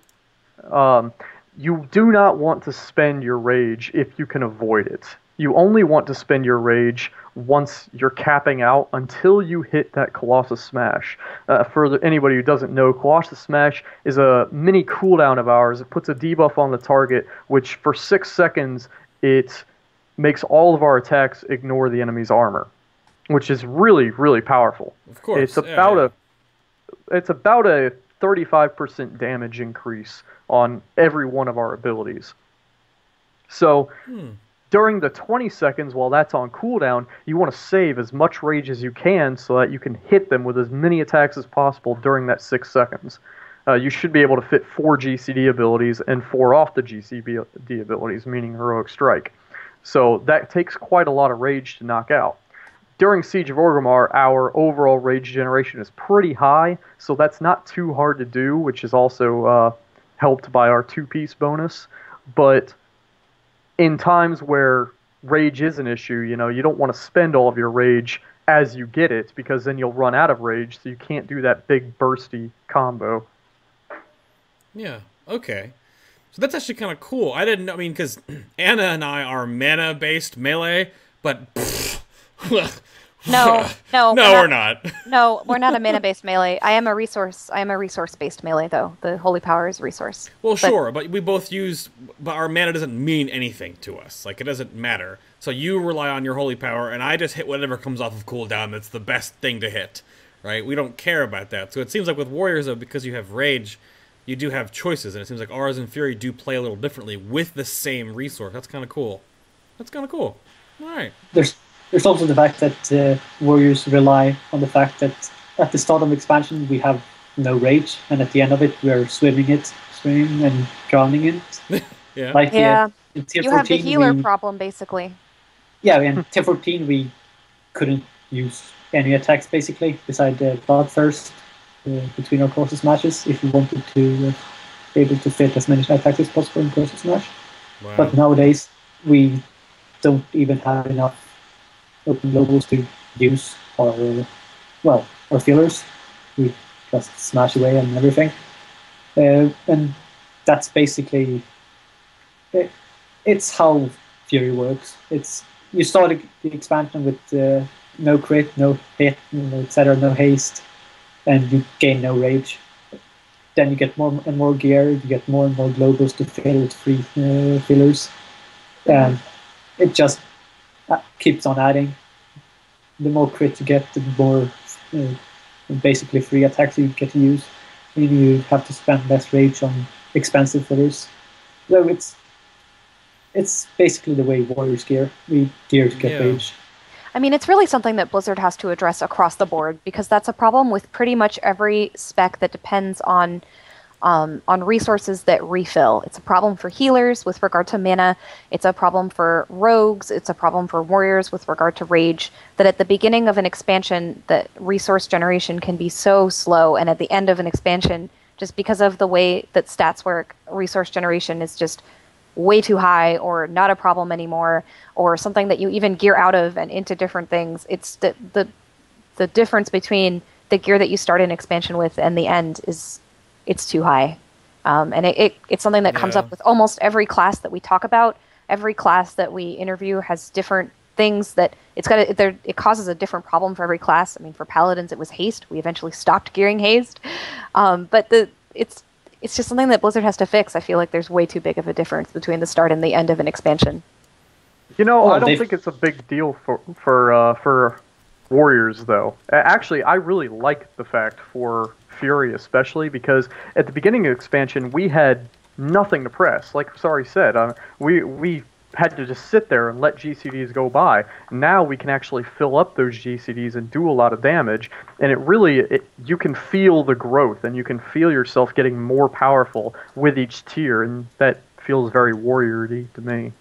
you do not want to spend your rage if you can avoid it. You only want to spend your rage once you're capping out until you hit that Colossus Smash. For anybody who doesn't know, Colossus Smash is a mini cooldown of ours. It puts a debuff on the target, which for 6 seconds, it makes all of our attacks ignore the enemy's armor, which is really, really powerful. Of course. It's about a 35% damage increase on every one of our abilities. So during the 20 seconds while that's on cooldown, you want to save as much rage as you can so that you can hit them with as many attacks as possible during that 6 seconds. You should be able to fit 4 GCD abilities and 4 off the GCD abilities, meaning Heroic Strike. So that takes quite a lot of rage to knock out. During Siege of Orgrimmar, our overall rage generation is pretty high, so that's not too hard to do, which is also helped by our 2-piece bonus. But in times where rage is an issue, you don't want to spend all of your rage as you get it, because then you'll run out of rage, so you can't do that big bursty combo. Yeah, okay. So that's actually kind of cool. I didn't know, I mean, because Anna and I are mana-based melee, but... No, we're not. No, we're not a mana-based melee. I am a resource-based melee, though. The holy power is resource. Well, sure, but we both use... But our mana doesn't mean anything to us. Like, it doesn't matter. So you rely on your holy power, and I just hit whatever comes off of cooldown that's the best thing to hit. Right? We don't care about that. So it seems like with warriors, though, because you have rage, you do have choices, and it seems like Aura and Fury do play a little differently with the same resource. That's kind of cool. That's kind of cool. All right. There's also the fact that warriors rely on the fact that at the start of expansion we have no rage, and at the end of it we're swimming and drowning in it. Yeah. Like Yeah. in tier You 14, have the healer problem, basically. Yeah, in tier 14 we couldn't use any attacks basically, beside the Bloodthirst between our closest matches, if we wanted to be able to fit as many attacks as possible in closest match. Wow. But nowadays we don't even have enough open globals to use our fillers. We just smash away on everything, and that's basically it's how Fury works. You start the expansion with no crit, no hit, etc., no haste, and you gain no rage. Then you get more and more gear, you get more and more globals to fill with free fillers, and it just keeps on adding. The more crit you get, the more basically free attacks you get to use. And you have to spend less rage on expensive fillers. So it's basically the way warriors gear. We gear to get rage. I mean, it's really something that Blizzard has to address across the board, because that's a problem with pretty much every spec that depends on resources that refill. It's a problem for healers with regard to mana. It's a problem for rogues. It's a problem for warriors with regard to rage. That at the beginning of an expansion, that resource generation can be so slow, and at the end of an expansion, just because of the way that stats work, resource generation is just way too high, or not a problem anymore, or something that you even gear out of and into different things. It's the difference between the gear that you start an expansion with and the end is it's too high. And it's something that comes up with almost every class that we talk about. Every class that we interview has different things that it causes a different problem for every class. I mean, for paladins it was haste. We eventually stopped gearing haste. But it's just something that Blizzard has to fix. I feel like there's way too big of a difference between the start and the end of an expansion. I don't think it's a big deal for warriors, though. Actually, I really like the fact for Fury, especially because at the beginning of expansion we had nothing to press. Like Sarri said, we had to just sit there and let GCDs go by. Now we can actually fill up those GCDs and do a lot of damage, and you can feel the growth, and you can feel yourself getting more powerful with each tier, and that feels very warrior-y to me,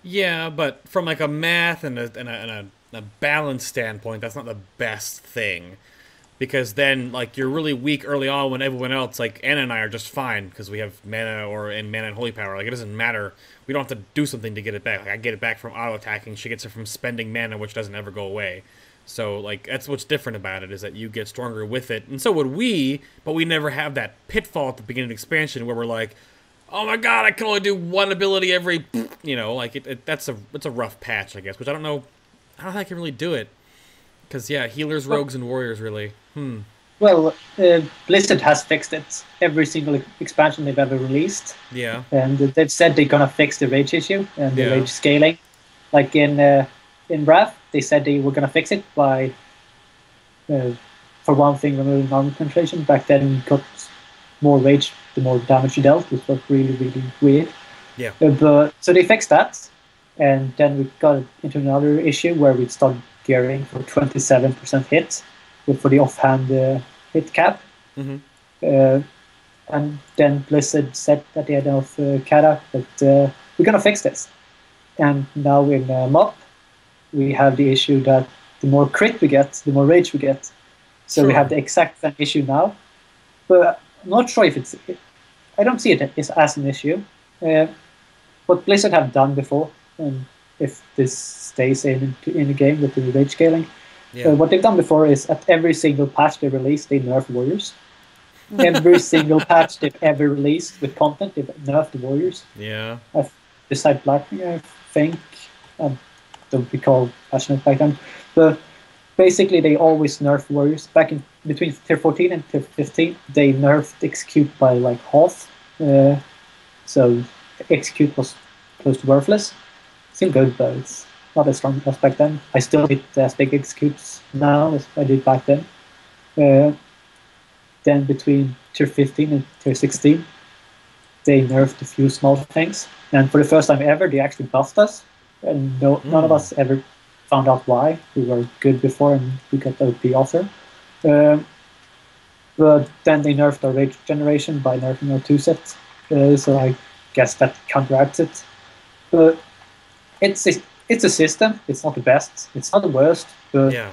Yeah, but from like a math and a balance standpoint, that's not the best thing. Because then, like, you're really weak early on when everyone else, like, Anna and I are just fine because we have mana and holy power. Like, it doesn't matter. We don't have to do something to get it back. Like, I get it back from auto-attacking. She gets it from spending mana, which doesn't ever go away. So, like, that's what's different about it, is that you get stronger with it. And so would we, but we never have that pitfall at the beginning of expansion where we're like, oh my god, I can only do one ability every... like, it's a rough patch, I guess, which I don't know how I can really do it. Because, yeah, healers, rogues, and warriors, really. Well, Blizzard has fixed it every single expansion they've ever released. Yeah. And they've said they're going to fix the rage issue and the rage scaling. Like in Wrath, they said they were going to fix it by, for one thing, removing armor penetration. Back then, you got more rage the more damage you dealt, which was really, really weird. Yeah. So they fixed that, and then we got into another issue where we started gearing for 27% hit for the offhand hit cap. Mm-hmm. And then Blizzard said at the end of Kata that we're going to fix this. And now in MOP, we have the issue that the more crit we get, the more rage we get. So we have the exact same issue now. But I'm not sure if I don't see it as an issue. What Blizzard have done before, and if this stays in the game with the rage scaling, Yeah. What they've done before is at every single patch they release, they nerf warriors. Every single patch they've ever released with content, they've nerfed the warriors. Yeah. Besides Blackwing, I think. Don't recall passionate back then. But basically, they always nerf warriors. Back in between tier 14 and tier 15, they nerfed execute by like half. So execute was close to worthless. Still good, but it's not as strong as back then. I still hit as big executes now as I did back then. Then between tier 15 and tier 16, they nerfed a few small things. And for the first time ever, they actually buffed us. And none of us ever found out why. We were good before and we got the OP offer. But then they nerfed our rage generation by nerfing our 2-set. So I guess that counteracts it. But it's a system. It's not the best. It's not the worst. But it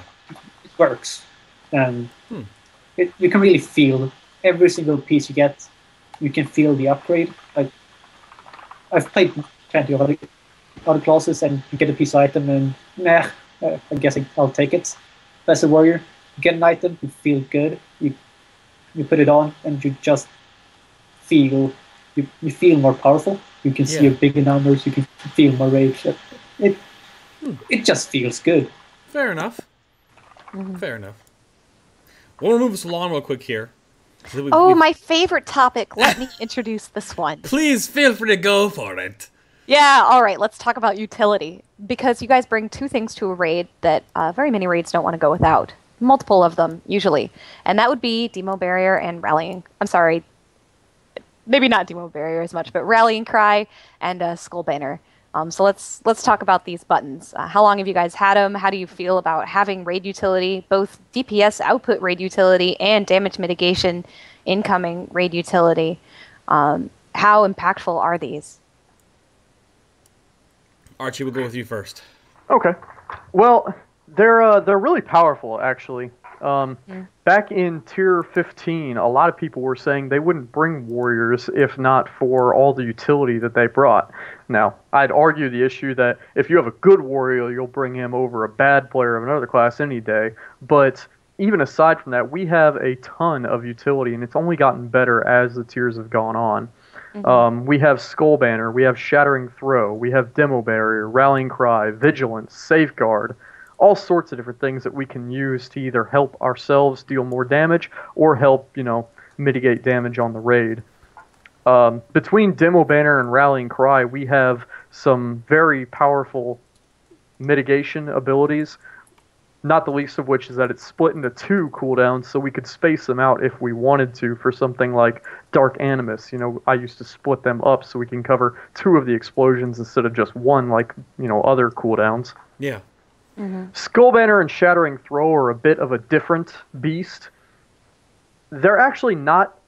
works. And you can really feel every single piece you get. You can feel the upgrade. Like I've played plenty of other classes, and you get a piece item, and I guess I'll take it. As a warrior, you get an item, you feel good. You put it on, and you just feel you feel more powerful. You can see your bigger numbers. You can feel more rage. It just feels good. Fair enough. Fair enough. We'll move us along real quick here. My favorite topic. Let me introduce this one. Please feel free to go for it. Yeah, all right, let's talk about utility. Because you guys bring two things to a raid that very many raids don't want to go without. Multiple of them, usually. And that would be Demo Barrier and Rallying. I'm sorry, maybe not Demo Barrier as much, but Rallying Cry and Skull Banner. So let's talk about these buttons. How long have you guys had them? How do you feel about having raid utility, both DPS output raid utility and damage mitigation incoming raid utility? How impactful are these? Archie, we'll go with you first. Okay. Well, they're really powerful, actually. Back in tier 15, a lot of people were saying they wouldn't bring warriors if not for all the utility that they brought. Now, I'd argue the issue that if you have a good warrior, you'll bring him over a bad player of another class any day. But even aside from that, we have a ton of utility, and it's only gotten better as the tiers have gone on. We have Skull Banner, we have Shattering Throw, we have Demo Barrier, Rallying Cry, Vigilance, Safeguard, all sorts of different things that we can use to either help ourselves deal more damage or help, mitigate damage on the raid. Between Demo Banner and Rallying Cry, we have some very powerful mitigation abilities, not the least of which is that it's split into 2 cooldowns, so we could space them out if we wanted to for something like Dark Animus. I used to split them up so we can cover 2 of the explosions instead of just 1 like, other cooldowns. Yeah. Skull Banner and Shattering Throw are a bit of a different beast. They're actually not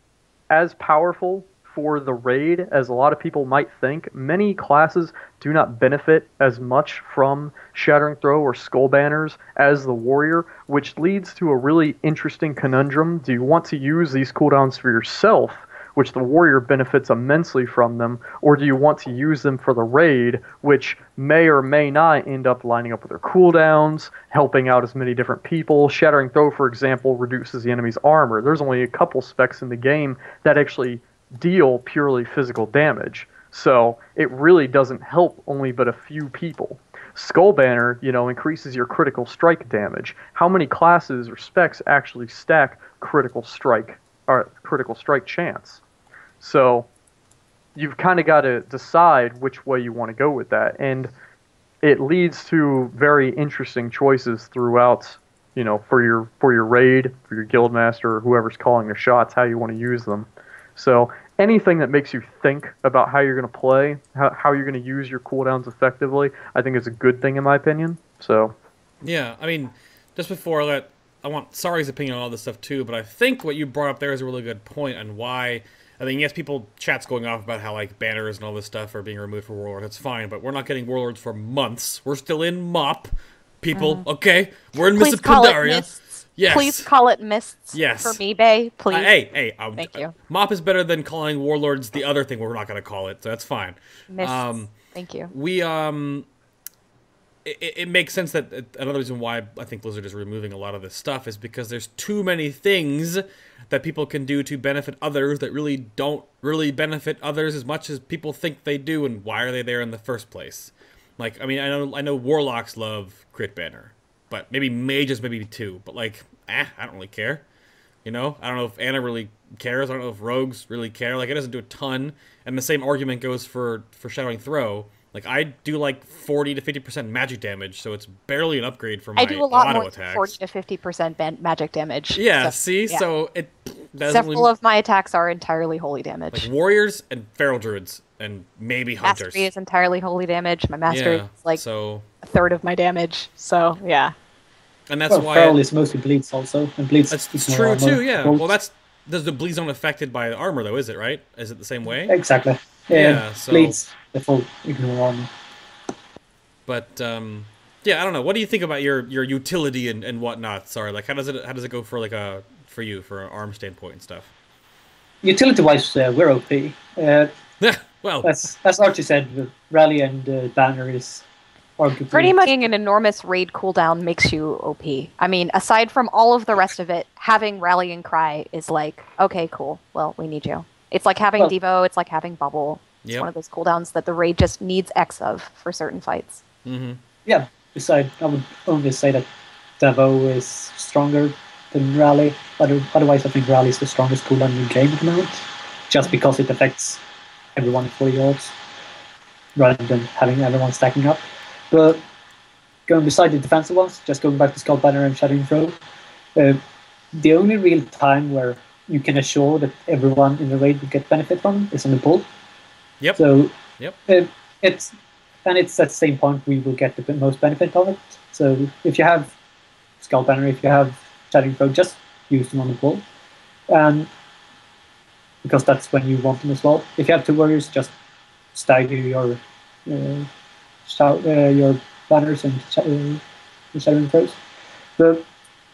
as powerful for the raid as a lot of people might think. Many classes do not benefit as much from Shattering Throw or Skull Banners as the warrior, which leads to a really interesting conundrum. Do you want to use these cooldowns for yourself, which the warrior benefits immensely from them, or do you want to use them for the raid, which may or may not end up lining up with their cooldowns, helping out as many different people? Shattering Throw, for example, reduces the enemy's armor. There's only a couple specs in the game that actually deal purely physical damage, so it really doesn't help only but a few people. Skull Banner, increases your critical strike damage. How many classes or specs actually stack critical strike chance? So you've kind of got to decide which way you want to go with that, and it leads to very interesting choices throughout, for your raid, for your guildmaster, or whoever's calling the shots, how you want to use them. So anything that makes you think about how you're going to play, how you're going to use your cooldowns effectively, I think is a good thing in my opinion. So yeah, I mean, just before that, I want Sarri's opinion on all this stuff too, but I think what you brought up there is a really good point on why. I mean, yes, chat's going off about how like banners and all this stuff are being removed for Warlords. That's fine, but we're not getting Warlords for months. We're still in MOP, people. Okay, we're in Mists of Pandaria. Yes. Please call it Mists for me, Bay. Please. Hey, thank you. MOP is better than calling Warlords the other thing we're not going to call it, so that's fine. Mists. Thank you. We it makes sense that another reason why I think Blizzard is removing a lot of this stuff is because there's too many things that people can do to benefit others that really don't really benefit others as much as people think they do, and why are they there in the first place? Like, I mean, I know Warlocks love Crit Banner, but maybe Mages maybe too, but like, I don't really care. You know, I don't know if Anna really cares. I don't know if Rogues really care. Like, it doesn't do a ton. And the same argument goes for Shadowing Throw. Like, I do like 40 to 50% magic damage, so it's barely an upgrade for my I do a lot auto more attacks. 40 to 50% magic damage. Yeah, so, see? yeah. So it doesn't Several of my attacks are entirely holy damage. like Warriors and Feral Druids and maybe Hunters. Mastery is entirely holy damage. My Mastery Yeah, is like so... a third of my damage. So, yeah. And that's why... Feral is mostly bleeds also, and bleeds... That's true too, yeah. Well, that's... The bleeds aren't affected by the armor, though, is it, right? Is it the same way? Exactly. Yeah, so... Bleeds, the full ignore armor. But, yeah, I don't know. What do you think about your utility and whatnot? Sorry, like, how does it go for, like, for you, for an arm standpoint and stuff? Utility-wise, we're OP. Well... As Archie said, the Rally and Banner is arguably... Pretty much an enormous raid cooldown makes you OP. I mean, aside from all of the rest of it, having Rally and Cry is like, okay, cool. Well, we need you. It's like having Devo. It's like having Bubble. It's one of those cooldowns that the raid just needs X of for certain fights. Mm-hmm. Yeah, besides, I would only say that Devo is stronger than Rally. Otherwise, I think Rally is the strongest cooldown in the game at the moment, just because it affects everyone at 4 yards, rather than having everyone stacking up. But going beside the defensive ones, just going back to Skull Banner and Shadowing Throw, the only real time where you can assure that everyone in the raid will get benefit from is on the pull. Yep. So it's at the same point we will get the most benefit of it. So if you have Skull Banner, if you have Shadowing Throw, just use them on the pull, and because that's when you want them as well. If you have two warriors, just stagger your banners and Shadowing Throws. But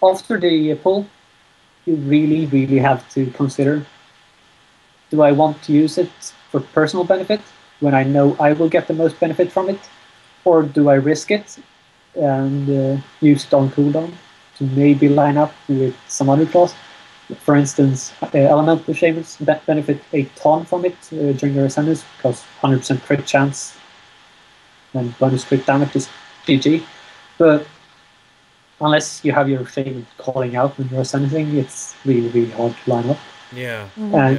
after the pull, you really have to consider: do I want to use it for personal benefit when I know I will get the most benefit from it, or do I risk it and use it on cooldown to maybe line up with some other class? For instance, Elemental Shamans benefit a ton from it during their Ascendance, because 100% crit chance and bonus crit damage is GG. But unless you have your Shaman calling out when you're Ascending, it's really hard to line up. Yeah. And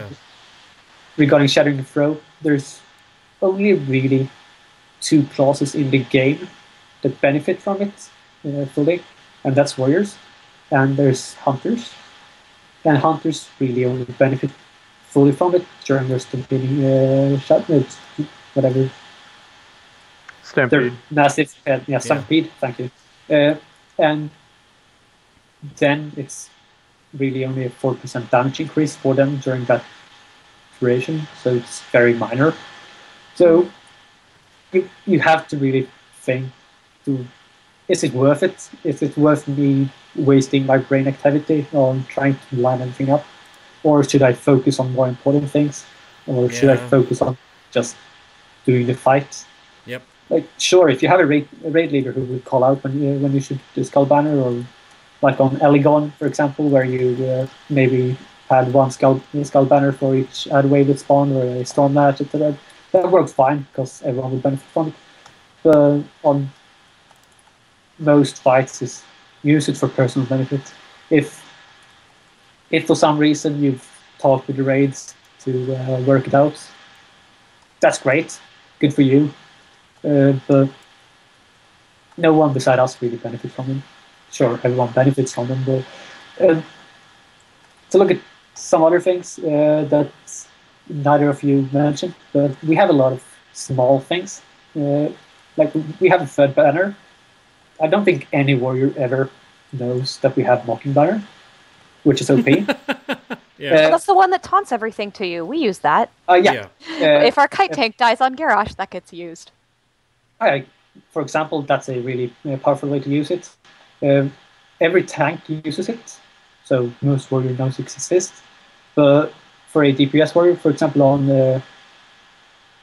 regarding Shadowing Throw, there's only really two classes in the game that benefit from it fully, and that's Warriors, and there's Hunters. And Hunters really only benefit fully from it during their stampeding, whatever. Stampede. They're massive, Stampede, thank you. And then it's really only a 4% damage increase for them during that duration, so it's very minor. So you have to really think, is it worth it? Is it worth me wasting my brain activity on trying to line everything up? Or should I focus on more important things? Or should I focus on just doing the fight? Yep. Like, sure, if you have a raid leader who would call out when you should do Skull Banner, or like on Eligon, for example, where you maybe had one skull Banner for each ad wave that spawned, or a storm match, etc. That works fine, because everyone would benefit from it. But on most fights, is use it for personal benefit. If for some reason you've talked with the raids to work it out, that's great, good for you. But no one beside us really benefits from them. Sure, everyone benefits from them, but to look at some other things that neither of you mentioned, but we have a lot of small things. Like we have a third banner. I don't think any warrior ever knows that we have Mocking Banner, which is OP. That's the one that taunts everything to you. We use that. If our kite tank dies on Garrosh, that gets used. For example, that's a really powerful way to use it. Every tank uses it, so most warrior knows it exists. But for a DPS warrior, for example, on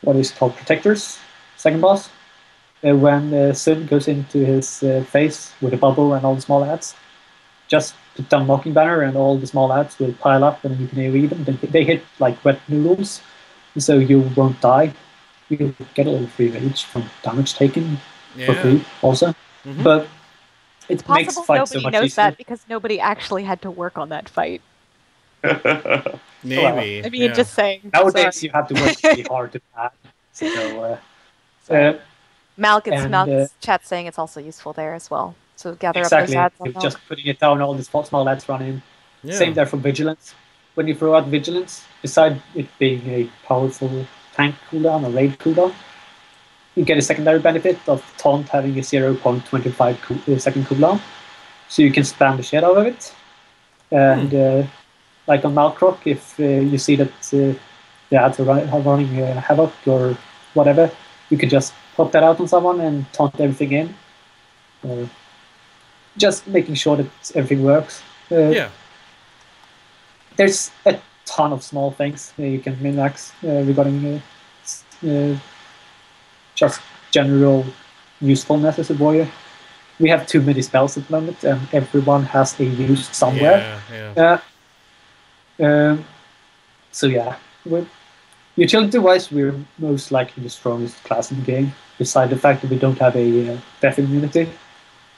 what is called Protectors, second boss, when Sun goes into his face with a bubble and all the small ads, just put down Mocking Banner and all the small ads will pile up and you can AoE them. They hit like wet noodles, so you won't die. You get a little free rage from damage taken for free also. But it makes fights so much knows easier. that because nobody actually had to work on that fight. Maybe. I mean, just saying. Nowadays you have to work really hard to add. So, Malk's chat saying it's also useful there as well. So gather up those ads. Just putting it down, all the small ads run in. Yeah. Same there for Vigilance. When you throw out Vigilance, beside it being a powerful tank cooldown or raid cooldown, you get a secondary benefit of Taunt having a 0.25 second cooldown. So you can spam the shit out of it. And like on Malcroc, if you see that the ads are running Havoc or whatever, you can just pop that out on someone and taunt everything in. Just making sure that everything works. There's a ton of small things you can min-max regarding just general usefulness as a warrior. We have too many spells at the moment, and everyone has a use somewhere. So yeah, utility-wise, we're most likely the strongest class in the game, beside the fact that we don't have a death immunity.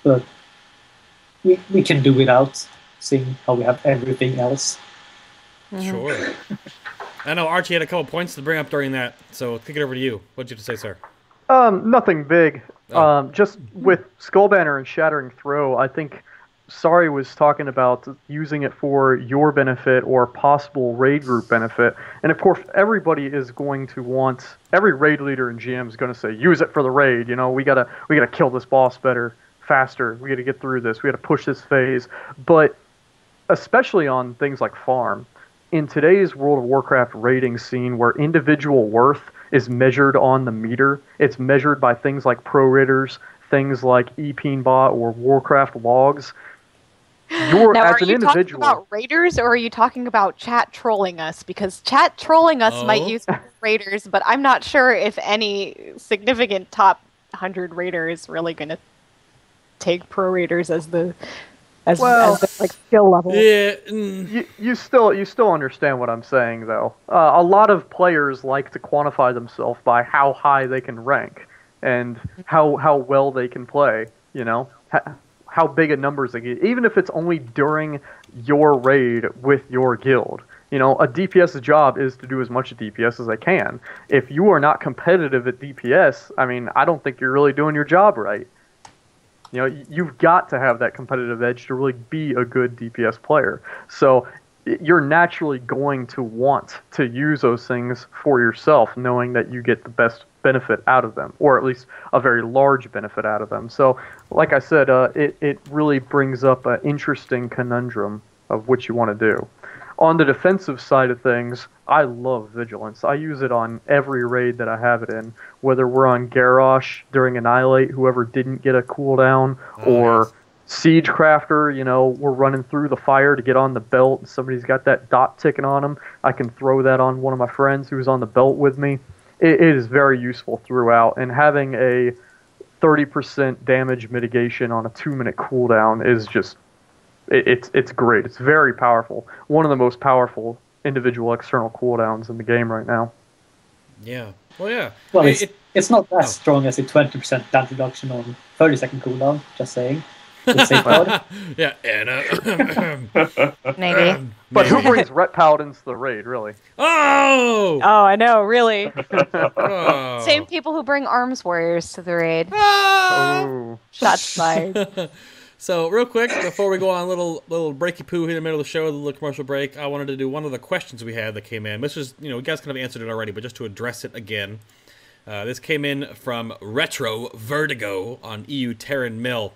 But we can do without, seeing how we have everything else. Sure. I know Archie had a couple points to bring up during that, so kick it over to you. What'd you have to say, sir? Nothing big. Just with Skullbanner and Shattering Throw, I think Sarri was talking about using it for your benefit or possible raid group benefit. And of course, everybody is going to want, every raid leader and GM is going to say, use it for the raid. You know, we gotta kill this boss better, faster. We gotta get through this. We gotta push this phase. But especially on things like farm, in today's World of Warcraft raiding scene where individual worth is measured on the meter, it's measured by things like pro raiders, things like ePeenBot or Warcraft logs. You're, now, as an individual, talking about raiders, or are you talking about chat trolling us? Because chat trolling us might use raiders, but I'm not sure if any significant top 100 raider is really going to take pro raiders as the like skill level. Yeah. You still understand what I'm saying, though. A lot of players like to quantify themselves by how high they can rank and how well they can play. You know, how big a numbers they get, even if it's only during your raid with your guild. You know, a DPS's job is to do as much DPS as they can. If you are not competitive at DPS, I mean, I don't think you're really doing your job right. You know, you've got to have that competitive edge to really be a good DPS player. So you're naturally going to want to use those things for yourself, knowing that you get the best benefit out of them, or at least a very large benefit out of them. So, like I said, it really brings up an interesting conundrum of what you want to do. On the defensive side of things, I love Vigilance. I use it on every raid that I have it in, whether we're on Garrosh during Annihilate, whoever didn't get a cooldown, or Siegecrafter, you know, we're running through the fire to get on the belt, and somebody's got that dot ticking on them. I can throw that on one of my friends who's on the belt with me. It is very useful throughout, and having a 30% damage mitigation on a 2-minute cooldown is just, it's great. It's very powerful. One of the most powerful individual external cooldowns in the game right now. Yeah. Well, yeah. Well, it's not as strong as a 20% damage reduction on 30-second cooldown, just saying. Yeah, maybe. But who brings Ret Paladins to the raid, really? Oh, I know, really. Oh. Same people who bring Arms Warriors to the raid. Oh. Shots fired. So, real quick, before we go on a little breaky poo here in the middle of the show, a little commercial break, I wanted to do one of the questions we had that came in. This was, you guys kind of answered it already, but just to address it again. This came in from Retro Vertigo on EU Terran Mill.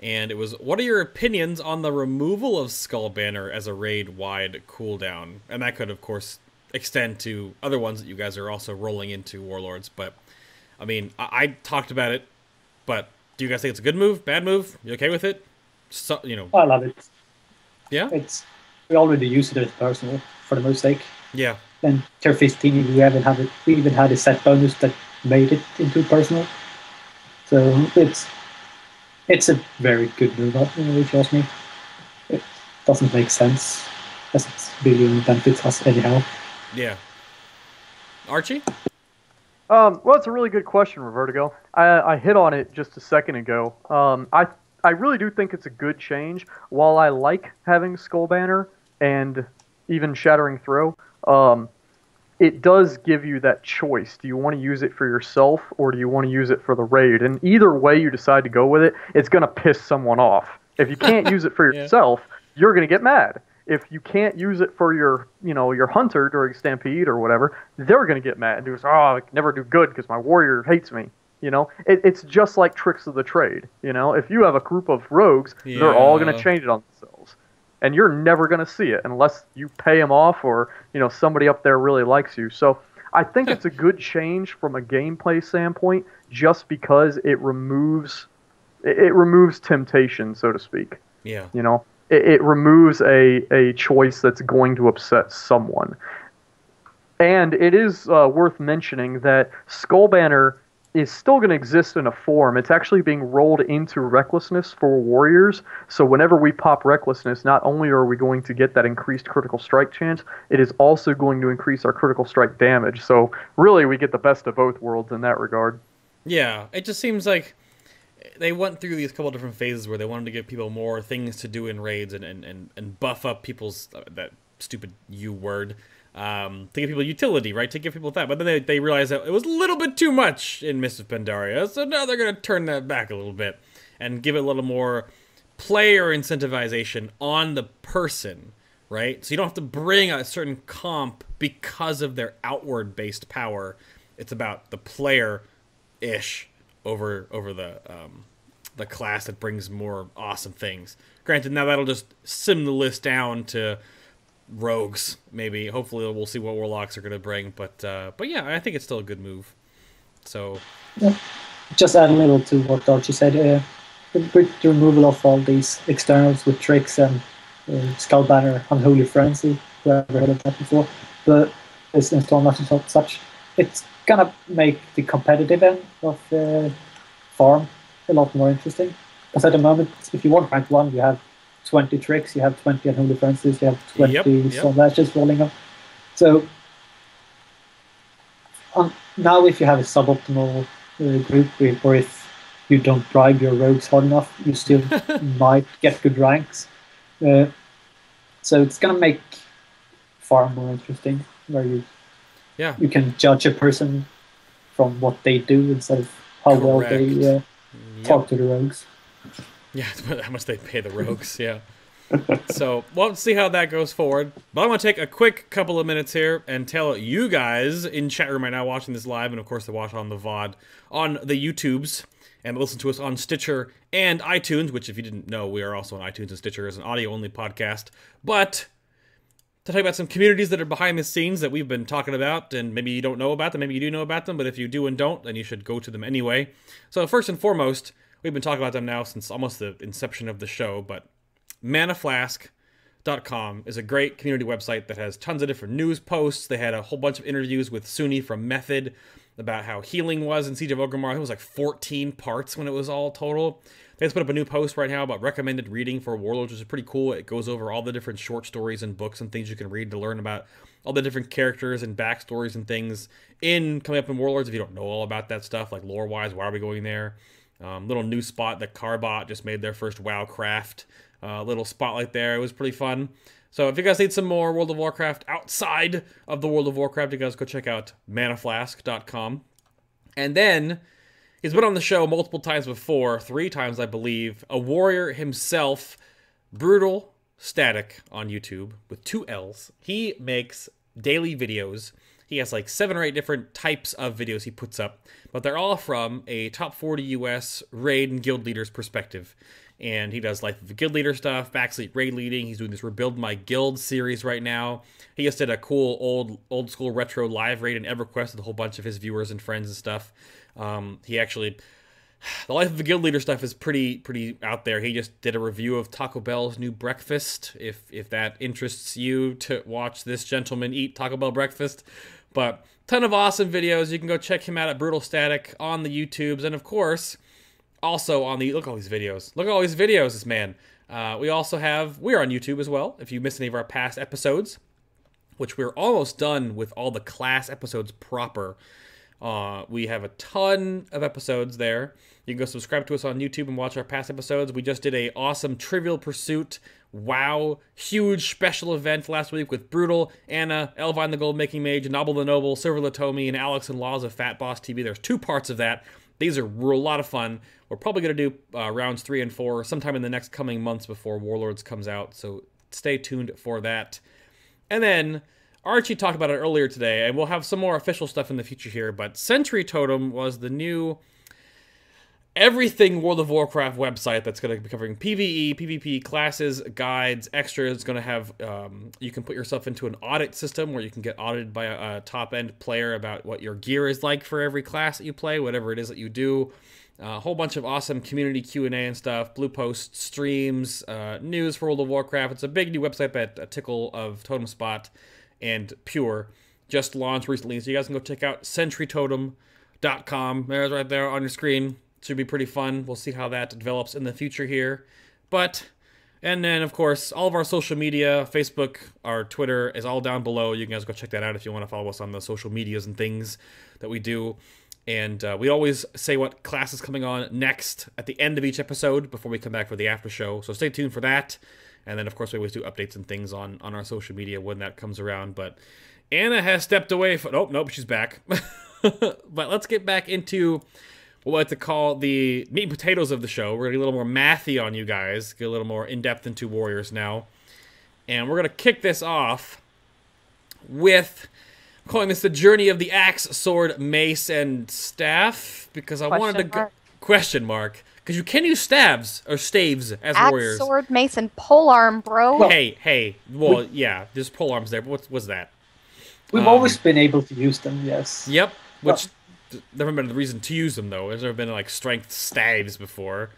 And it was, what are your opinions on the removal of Skullbanner as a raid-wide cooldown? And that could, of course, extend to other ones that you guys are also rolling into, Warlords. But, I mean, I talked about it, but do you guys think it's a good move, bad move? You okay with it? So, I love it. Yeah? We already use it as personal, for the most sake. Yeah. And Tier 15, we even had a set bonus that made it into personal. So it's a very good move, if you ask me. It doesn't make sense, as it's really benefits us anyhow. Yeah. Archie? Well, it's a really good question, Roberto. I hit on it just a second ago. I really do think it's a good change. While I like having Skull Banner and even Shattering Throw, it does give you that choice. Do you want to use it for yourself, or do you want to use it for the raid? And either way you decide to go with it, it's going to piss someone off. If you can't use it for yourself, you're going to get mad. If you can't use it for your hunter during Stampede or whatever, they're going to get mad. Oh, I can never do good because my warrior hates me. It's just like tricks of the trade. If you have a group of rogues, they're all going to change it on themselves. And you're never going to see it unless you pay them off or, somebody up there really likes you. So I think it's a good change from a gameplay standpoint just because it removes temptation, so to speak. Yeah. It removes a choice that's going to upset someone. And it is worth mentioning that Skull Banner is still going to exist in a form. It's actually being rolled into Recklessness for Warriors. So whenever we pop Recklessness, not only are we going to get that increased critical strike chance, it is also going to increase our critical strike damage. So really, we get the best of both worlds in that regard. Yeah, it just seems like they went through these couple different phases where they wanted to give people more things to do in raids and buff up people's, that stupid U word, to give people utility, right? To give people that. But then they realized that it was a little bit too much in Mists of Pandaria, so now they're going to turn that back a little bit and give it a little more player incentivization on the person, right? So you don't have to bring a certain comp because of their outward-based power. It's about the player-ish over the class that brings more awesome things. Granted, now that'll just sim the list down to rogues, maybe. Hopefully we'll see what warlocks are going to bring, but yeah, I think it's still a good move. So just add a little to what Archie said. With the removal of all these externals with tricks and Skull Banner, Unholy Frenzy, whoever heard of that before, but this install nothing of such, it's gonna make the competitive end of farm a lot more interesting. Because at the moment, if you want rank 1, you have 20 tricks, you have 20 Unholy Frenzies, you have 20 Storm Lashes rolling up. So now if you have a suboptimal group, or if you don't bribe your rogues hard enough, you still might get good ranks. So it's gonna make farm more interesting, where you can judge a person from what they do instead of how well they talk to the rogues. Yeah, how much they pay the rogues, yeah. So, we'll see how that goes forward. But I want to take a quick couple of minutes here and tell you guys in chat room right now watching this live, and of course to watch on the VOD, on the YouTubes, and listen to us on Stitcher and iTunes, which if you didn't know, we are also on iTunes and Stitcher as an audio-only podcast. But to talk about some communities that are behind the scenes that we've been talking about, and maybe you don't know about them, maybe you do know about them, but if you do and don't, then you should go to them anyway. So first and foremost, we've been talking about them now since almost the inception of the show, but manaflask.com is a great community website that has tons of different news posts. They had a whole bunch of interviews with Suni from Method about how healing was in Siege of Orgrimmar. I think it was like 14 parts when it was all total. They just put up a new post right now about recommended reading for Warlords, which is pretty cool. It goes over all the different short stories and books and things you can read to learn about all the different characters and backstories and things coming up in Warlords if you don't know all about that stuff, like lore-wise, why are we going there? Little new spot that Carbot just made their first WoW craft. Little spotlight there. It was pretty fun. So if you guys need some more World of Warcraft outside of the World of Warcraft, you guys go check out manaflask.com. And then he's been on the show multiple times before, 3 times I believe. A warrior himself, Brutal Static on YouTube with 2 L's. He makes daily videos. He has like 7 or 8 different types of videos he puts up, but they're all from a top 40 US raid and guild leaders perspective. And he does Life of a Guild Leader stuff, backseat raid leading. He's doing this Rebuild My Guild series right now. He just did a cool old school retro live raid in EverQuest with a whole bunch of his viewers and friends and stuff. He actually, the Life of a Guild Leader stuff is pretty out there. He just did a review of Taco Bell's new breakfast. If that interests you to watch this gentleman eat Taco Bell breakfast. But ton of awesome videos. You can go check him out at Brutal Static on the YouTubes. And of course, Also on the, look at all these videos. Look at all these videos, this man. We also have, we're on YouTube as well, if you missed any of our past episodes, which we're almost done with all the class episodes proper. We have a ton of episodes there. You can go subscribe to us on YouTube and watch our past episodes. We just did a awesome Trivial Pursuit, WoW, huge special event last week with Brutal, Anna, Elvine the Gold Making Mage, Nobble the Noble, Silver Latomi, and Alex and Laws of Fat Boss TV. There's 2 parts of that. These are a lot of fun. We're probably going to do rounds 3 and 4 sometime in the next coming months before Warlords comes out, so stay tuned for that. And then, Archie talked about it earlier today, and we'll have some more official stuff in the future here, but Sentry Totem was the new everything World of Warcraft website that's going to be covering PvE, PvP, classes, guides, extras. It's going to have, you can put yourself into an audit system where you can get audited by a top-end player about what your gear is like for every class that you play, whatever it is that you do. A whole bunch of awesome community Q&A and stuff, blue posts, streams, news for World of Warcraft. It's a big new website that Tickle of Totem Spot and Pure just launched recently, so you guys can go check out sentrytotem.com. There's right there on your screen. Should be pretty fun. We'll see how that develops in the future here. And then, of course, all of our social media, Facebook, our Twitter, is all down below. You guys go check that out if you want to follow us on the social medias and things that we do. And we always say what class is coming on next at the end of each episode before we come back for the after show. So stay tuned for that. And then, of course, we always do updates and things on our social media when that comes around. But Anna has stepped away. Nope, she's back. But let's get back into what we like to call the meat and potatoes of the show. We're going to get a little more mathy on you guys, get a little more in-depth into Warriors now. And we're going to kick this off with calling this the journey of the axe, sword, mace, and staff, because I wanted to... Question mark. Because you can use staves as warriors. Axe, sword, mace, and polearm, bro. Well, hey. Well, yeah, there's polearms there, but what was that? We've always been able to use them, yes. Yep, which... Never been the reason to use them, though. There's never been, like, strength staves before.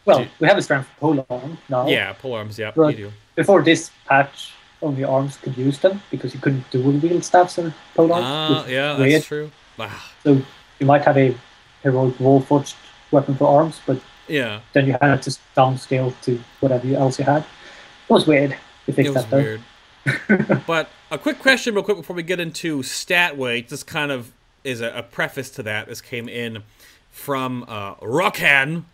Well, we have a strength polearm now. Yeah, polearms, yeah, you do. Before this patch, only arms could use them, because you couldn't dual-wield staffs and polearms. Yeah, that's true. Wow. So you might have a heroic wall-forged weapon for arms, but then you had to downscale to whatever else you had. It was weird. They fixed that, though. Weird. But a quick question real quick before we get into stat weight. This kind of is a preface to that. This came in from Rockan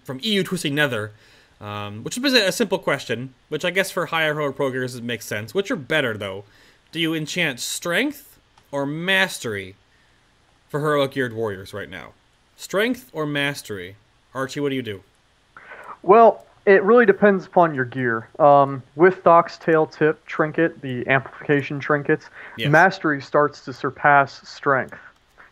from EU Twisting Nether, which is a simple question, which I guess for higher heroic programs it makes sense. Which are better, though? Do you enchant strength or mastery for heroic geared warriors right now? Strength or mastery? Archie, what do you do? Well, it really depends upon your gear. With Doc's Tail Tip Trinket, the amplification trinkets, mastery starts to surpass strength.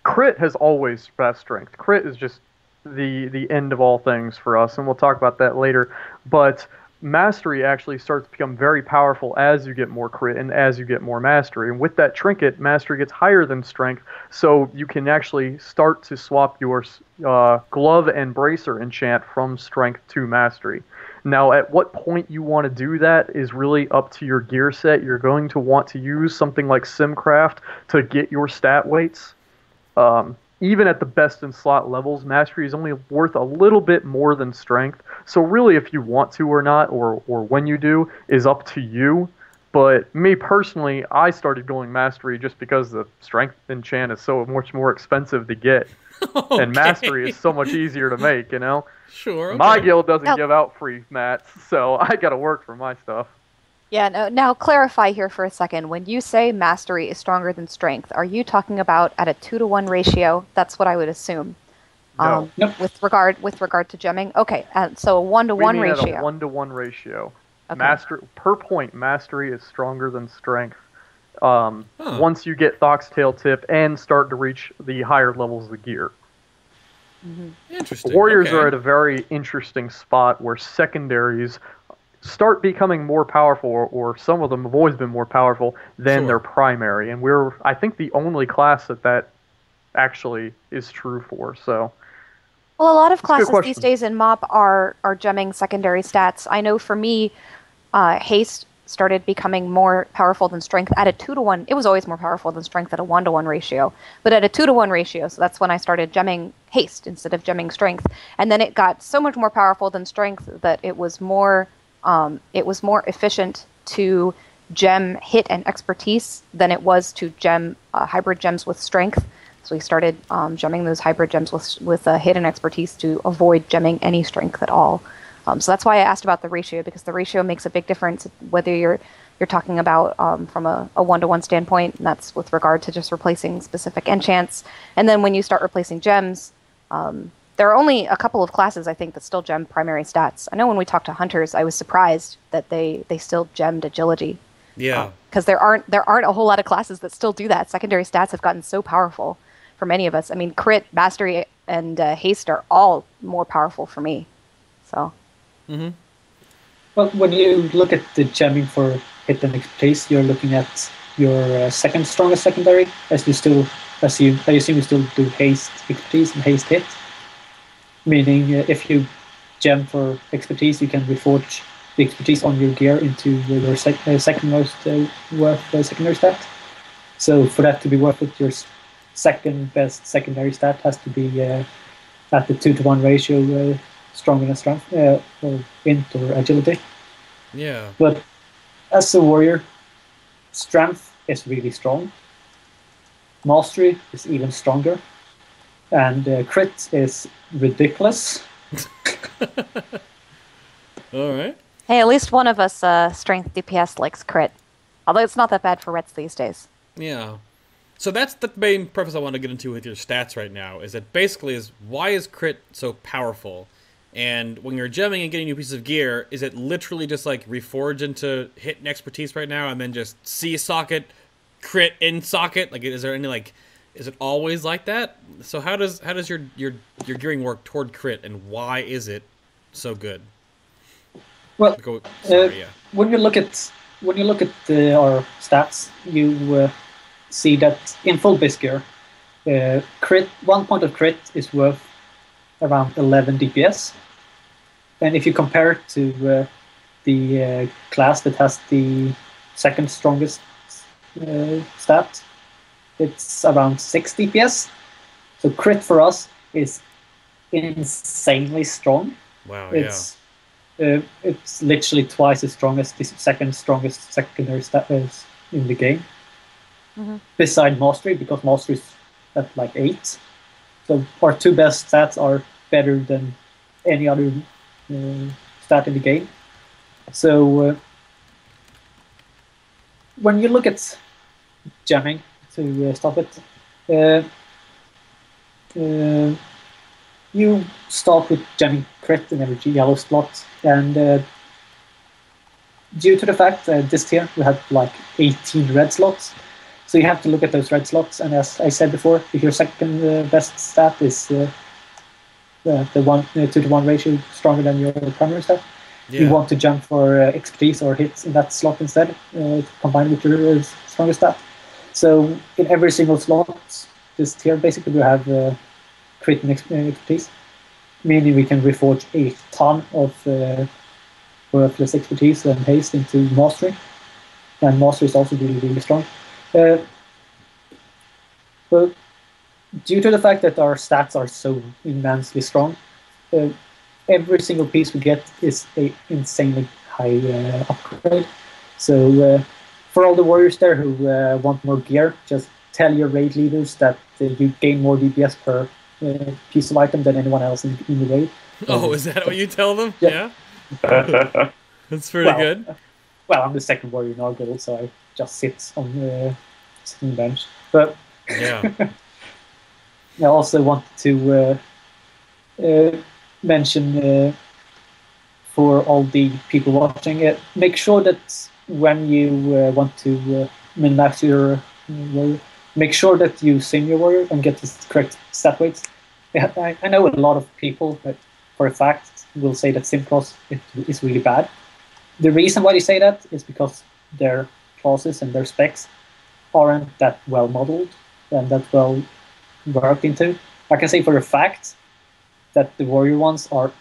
Crit has always surpassed strength. Crit is just the end of all things for us, and we'll talk about that later. But mastery actually starts to become very powerful as you get more crit and as you get more mastery. And with that trinket, mastery gets higher than strength, so you can actually start to swap your glove and bracer enchant from strength to mastery. Now, at what point you want to do that is really up to your gear set. You're going to want to use something like Simcraft to get your stat weights. Even at the best in slot levels, mastery is only worth a little bit more than strength. So really, if you want to or not, or when you do, is up to you. But me personally, I started going mastery just because the strength enchant is so much more expensive to get. Okay. And mastery is so much easier to make, you know? Sure, okay. My guild doesn't give out free mats, so I gotta work for my stuff. Yeah, now clarify here for a second. When you say mastery is stronger than strength, are you talking about at a 2-to-1 ratio? That's what I would assume. No. With regard to gemming? Okay, so a 1-to-1 ratio. At a 1-to-1 ratio. Okay. Per point, mastery is stronger than strength. Once you get Thok's Tail Tip and start to reach the higher levels of gear. Mm-hmm. Interesting. Warriors are at a very interesting spot where secondaries start becoming more powerful, or some of them have always been more powerful than their primary. And we're, I think, the only class that actually is true for. So, well, a lot of classes these days in MoP are gemming secondary stats. I know for me, haste started becoming more powerful than strength at a 2-to-1. It was always more powerful than strength at a 1-to-1 ratio, but at a 2-to-1 ratio. So that's when I started gemming haste instead of gemming strength. And then it got so much more powerful than strength that it was more efficient to gem hit and expertise than it was to gem hybrid gems with strength. So we started gemming those hybrid gems with hit and expertise to avoid gemming any strength at all. So that's why I asked about the ratio, because the ratio makes a big difference whether you're talking about from a 1-to-1 standpoint, and that's with regard to just replacing specific enchants. And then when you start replacing gems, there are only a couple of classes, I think, that still gem primary stats. I know when we talked to hunters, I was surprised that they still gemmed agility. Yeah. Because there aren't a whole lot of classes that still do that. Secondary stats have gotten so powerful for many of us. I mean, crit, mastery, and haste are all more powerful for me. So. Mm-hmm. Well, when you look at the gemming for hit and expertise, you're looking at your second strongest secondary, as you still assume you still do haste expertise and haste hit. Meaning, if you gem for expertise, you can reforge the expertise on your gear into your second most worth secondary stat. So for that to be worth it, your second best secondary stat has to be at the 2-to-1 ratio, stronger than strength, or int or agility. Yeah. But as a warrior, strength is really strong. Mastery is even stronger. And crit is ridiculous. All right. Hey, at least one of us strength DPS likes crit. Although it's not that bad for Rets these days. Yeah. So that's the main purpose I want to get into with your stats right now, is that basically is why is crit so powerful? And when you're gemming and getting new pieces of gear, is it literally just like reforge into hit and expertise right now and then just C socket, crit in socket? Like, is there any like, is it always like that? So how does your gearing work toward crit, and why is it so good? Well, yeah. When you look at our stats, you see that in full base gear, crit 1 point of crit is worth around 11 DPS, and if you compare it to the class that has the second strongest stat, it's around 6 DPS. So crit for us is insanely strong. Wow. It's literally twice as strong as the second strongest secondary stat is in the game. Mm-hmm. Beside mastery, because mastery is at like 8. So our two best stats are better than any other stat in the game. So when you look at gemming to stop it, you start with gemming crit in every yellow slot, and due to the fact that this tier we had like 18 red slots, so you have to look at those red slots. And as I said before, if your second best stat is the 2-to-1 ratio stronger than your primary stat, you want to jump for expertise or hits in that slot instead, combined with your strongest stat. So in every single slot, this tier basically we have crit and expertise, meaning we can reforge a ton of worthless expertise and haste into mastery, and mastery is also really, really strong. But due to the fact that our stats are so immensely strong, every single piece we get is a insanely high upgrade. So for all the warriors there who want more gear, just tell your raid leaders that you gain more DPS per piece of item than anyone else in the raid. Oh, is that what you tell them? Yeah. That's pretty good. Well, I'm the second warrior in our guild, so I just sit on the sitting bench. But yeah. I also wanted to mention for all the people watching, make sure that when you want to min-max your warrior, make sure that you sim your warrior and get the correct stat weights. I know a lot of people, for a fact, will say that sim class is really bad. The reason why they say that is because their classes and their specs aren't that well modeled and that well worked into. I can say for a fact that the warrior ones are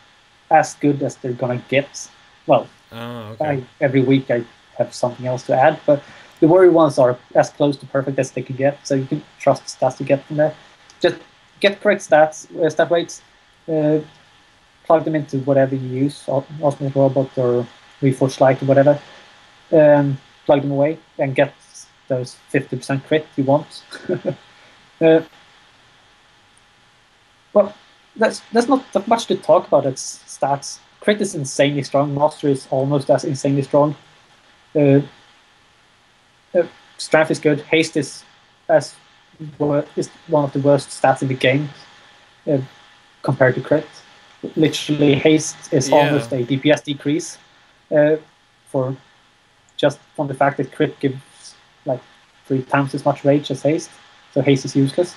as good as they're gonna get. Well, okay. every week I have something else to add. But the Warrior ones are as close to perfect as they can get, so you can trust the stats to get from there. Just get correct stats, stat weights, plug them into whatever you use, Ultimate Robot or Reforged Light or whatever, plug them away and get those 50% crit you want. Well, there's not that much to talk about. Its stats. Crit is insanely strong. Master is almost as insanely strong. Strength is good. Haste is one of the worst stats in the game compared to crit. Literally, haste is almost a DPS decrease for just from the fact that crit gives like 3 times as much rage as haste. So haste is useless.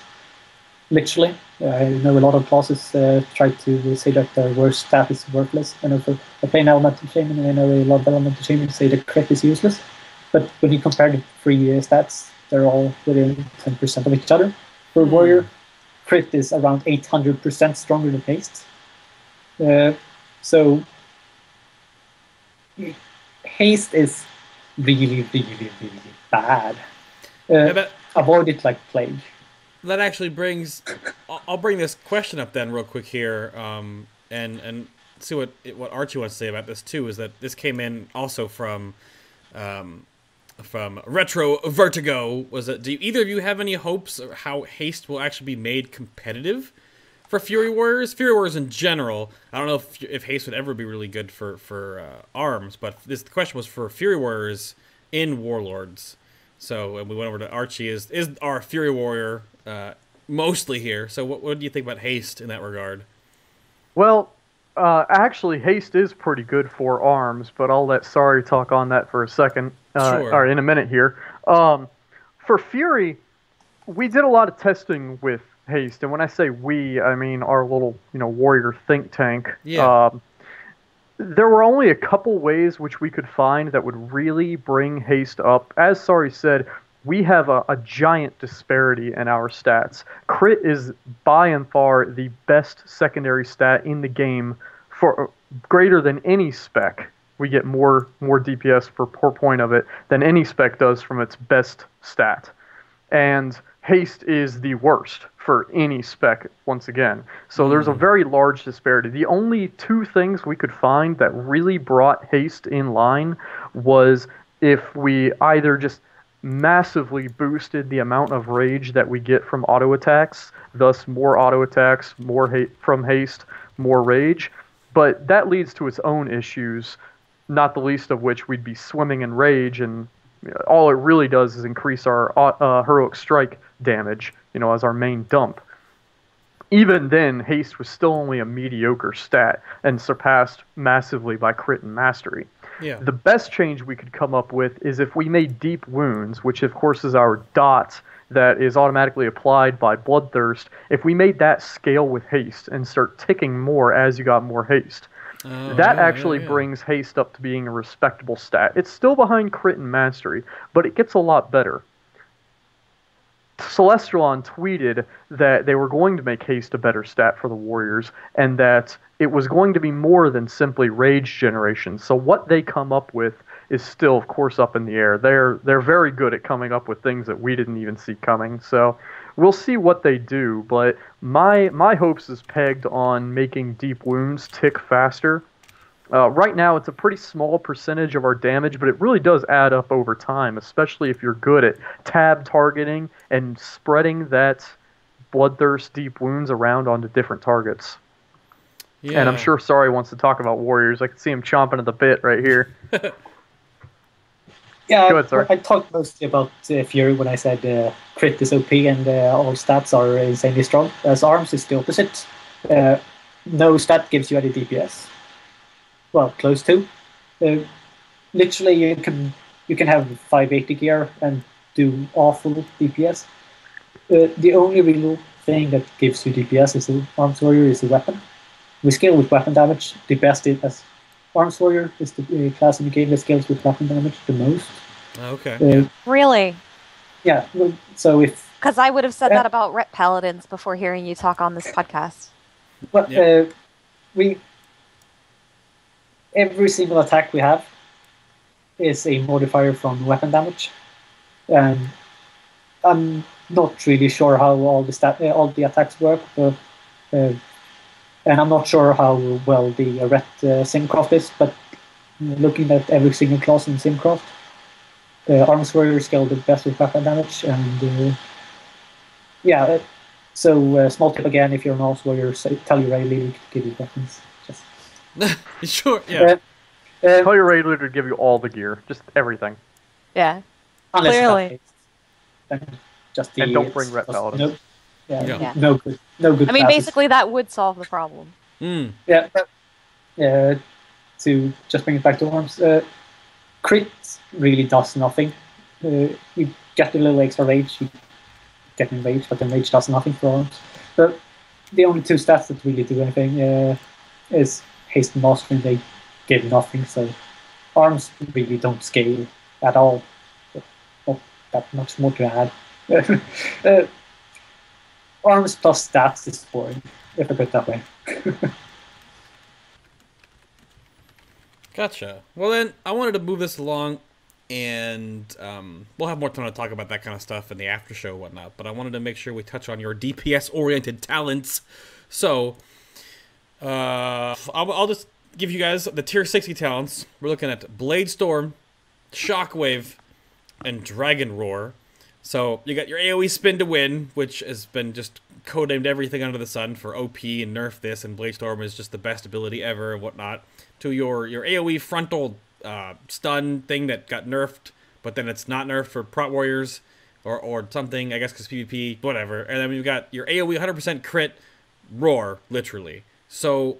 Literally, I know a lot of classes try to say that their worst stat is worthless. I know I play an Elemental Shaman, and I know a lot of Elemental Shaman say that crit is useless. But when you compare the 3 stats, they're all within 10% of each other. For Warrior, crit is around 800% stronger than haste. So haste is really, really, really bad. Avoid it like plague. That actually brings... I'll bring this question up then real quick here, and see what Archie wants to say about this too, is that this came in also from Retro Vertigo. Do either of you have any hopes of how haste will actually be made competitive for Fury Warriors? Fury Warriors in general, I don't know if haste would ever be really good for arms, but the question was for Fury Warriors in Warlords. So we went over to Archie. Is our Fury Warrior mostly here? So what do you think about haste in that regard? Well, actually, haste is pretty good for arms, but I'll let Sarri talk on that for a second, sure. or in a minute here. For Fury, we did a lot of testing with haste, and when I say we, I mean our little, warrior think tank. Yeah. There were only a couple ways which we could find that would really bring haste up. As Sarri said, we have a giant disparity in our stats. Crit is by and far the best secondary stat in the game for greater than any spec. We get more DPS per point of it than any spec does from its best stat. And haste is the worst for any spec, once again. So there's a very large disparity. The only 2 things we could find that really brought haste in line was if we either just massively boosted the amount of rage that we get from auto attacks, thus more auto attacks, more from haste, more rage. But that leads to its own issues, not the least of which we'd be swimming in rage, and all it really does is increase our heroic strike damage, as our main dump. Even then, haste was still only a mediocre stat and surpassed massively by crit and mastery. Yeah. The best change we could come up with is if we made deep wounds, which of course is our dot that is automatically applied by Bloodthirst, if we made that scale with haste and start ticking more as you got more haste. That actually brings haste up to being a respectable stat. It's still behind crit and mastery, but it gets a lot better. Celestialon tweeted that they were going to make haste a better stat for the Warriors, and that it was going to be more than simply rage generation. So what they come up with is still, of course, up in the air. They're very good at coming up with things that we didn't even see coming. So we'll see what they do, but my hopes is pegged on making deep wounds tick faster. Right now, it's a pretty small percentage of our damage, but it really does add up over time, especially if you're good at tab targeting and spreading that Bloodthirst deep wounds around onto different targets. Yeah. And I'm sure Sarri wants to talk about Warriors. I can see him chomping at the bit right here. Yeah, go ahead, Sarri. I talked mostly about Fury when I said crit is OP and all stats are insanely strong. As arms is the opposite. No stat gives you any DPS. Well, close to. Literally, you can have 580 gear and do awful DPS. The only real thing that gives you DPS as an Arms Warrior is a weapon. We scale with weapon damage. The best is Arms Warrior is the class in the game that scales with weapon damage the most. Okay. Really? Yeah. So if because I would have said that about Ret Paladins before hearing you talk on this podcast. Well, every single attack we have is a modifier from weapon damage, and I'm not really sure how all the attacks work, but and I'm not sure how well the Ret Simcraft is. But looking at every single class in Simcraft, Arms Warrior scale the best with weapon damage, and yeah. So small tip again: if you're an Arms Warrior, tell your raid leader to give you weapons. Just sure, yeah. Tell your raid leader to give you all the gear, just everything. Yeah. Unless Clearly. Just the, and don't bring Ret Paladins. No good. I mean, classes. basically, that would solve the problem. Yeah. To just bring it back to Arms, crit really does nothing. You get a little extra rage, you get enraged, but enrage does nothing for Arms. But the only two stats that really do anything is haste and mastery. They give nothing, so Arms really don't scale at all. Not that much more to add. Arms plus stats is boring, if I put it that way. Gotcha. Well then, I wanted to move this along, and we'll have more time to talk about that kind of stuff in the after show and whatnot, but I wanted to make sure we touch on your DPS-oriented talents. So, I'll just give you guys the tier 60 talents. We're looking at Blade Storm, Shockwave, and Dragon Roar. So, you got your AoE Spin to Win, which has been just codenamed everything under the sun for OP and nerf this, and Blade Storm is just the best ability ever and whatnot. To your AoE frontal stun thing that got nerfed, but then it's not nerfed for Prot Warriors or something, I guess, because PvP, whatever. And then we've got your AoE 100% crit Roar, literally. So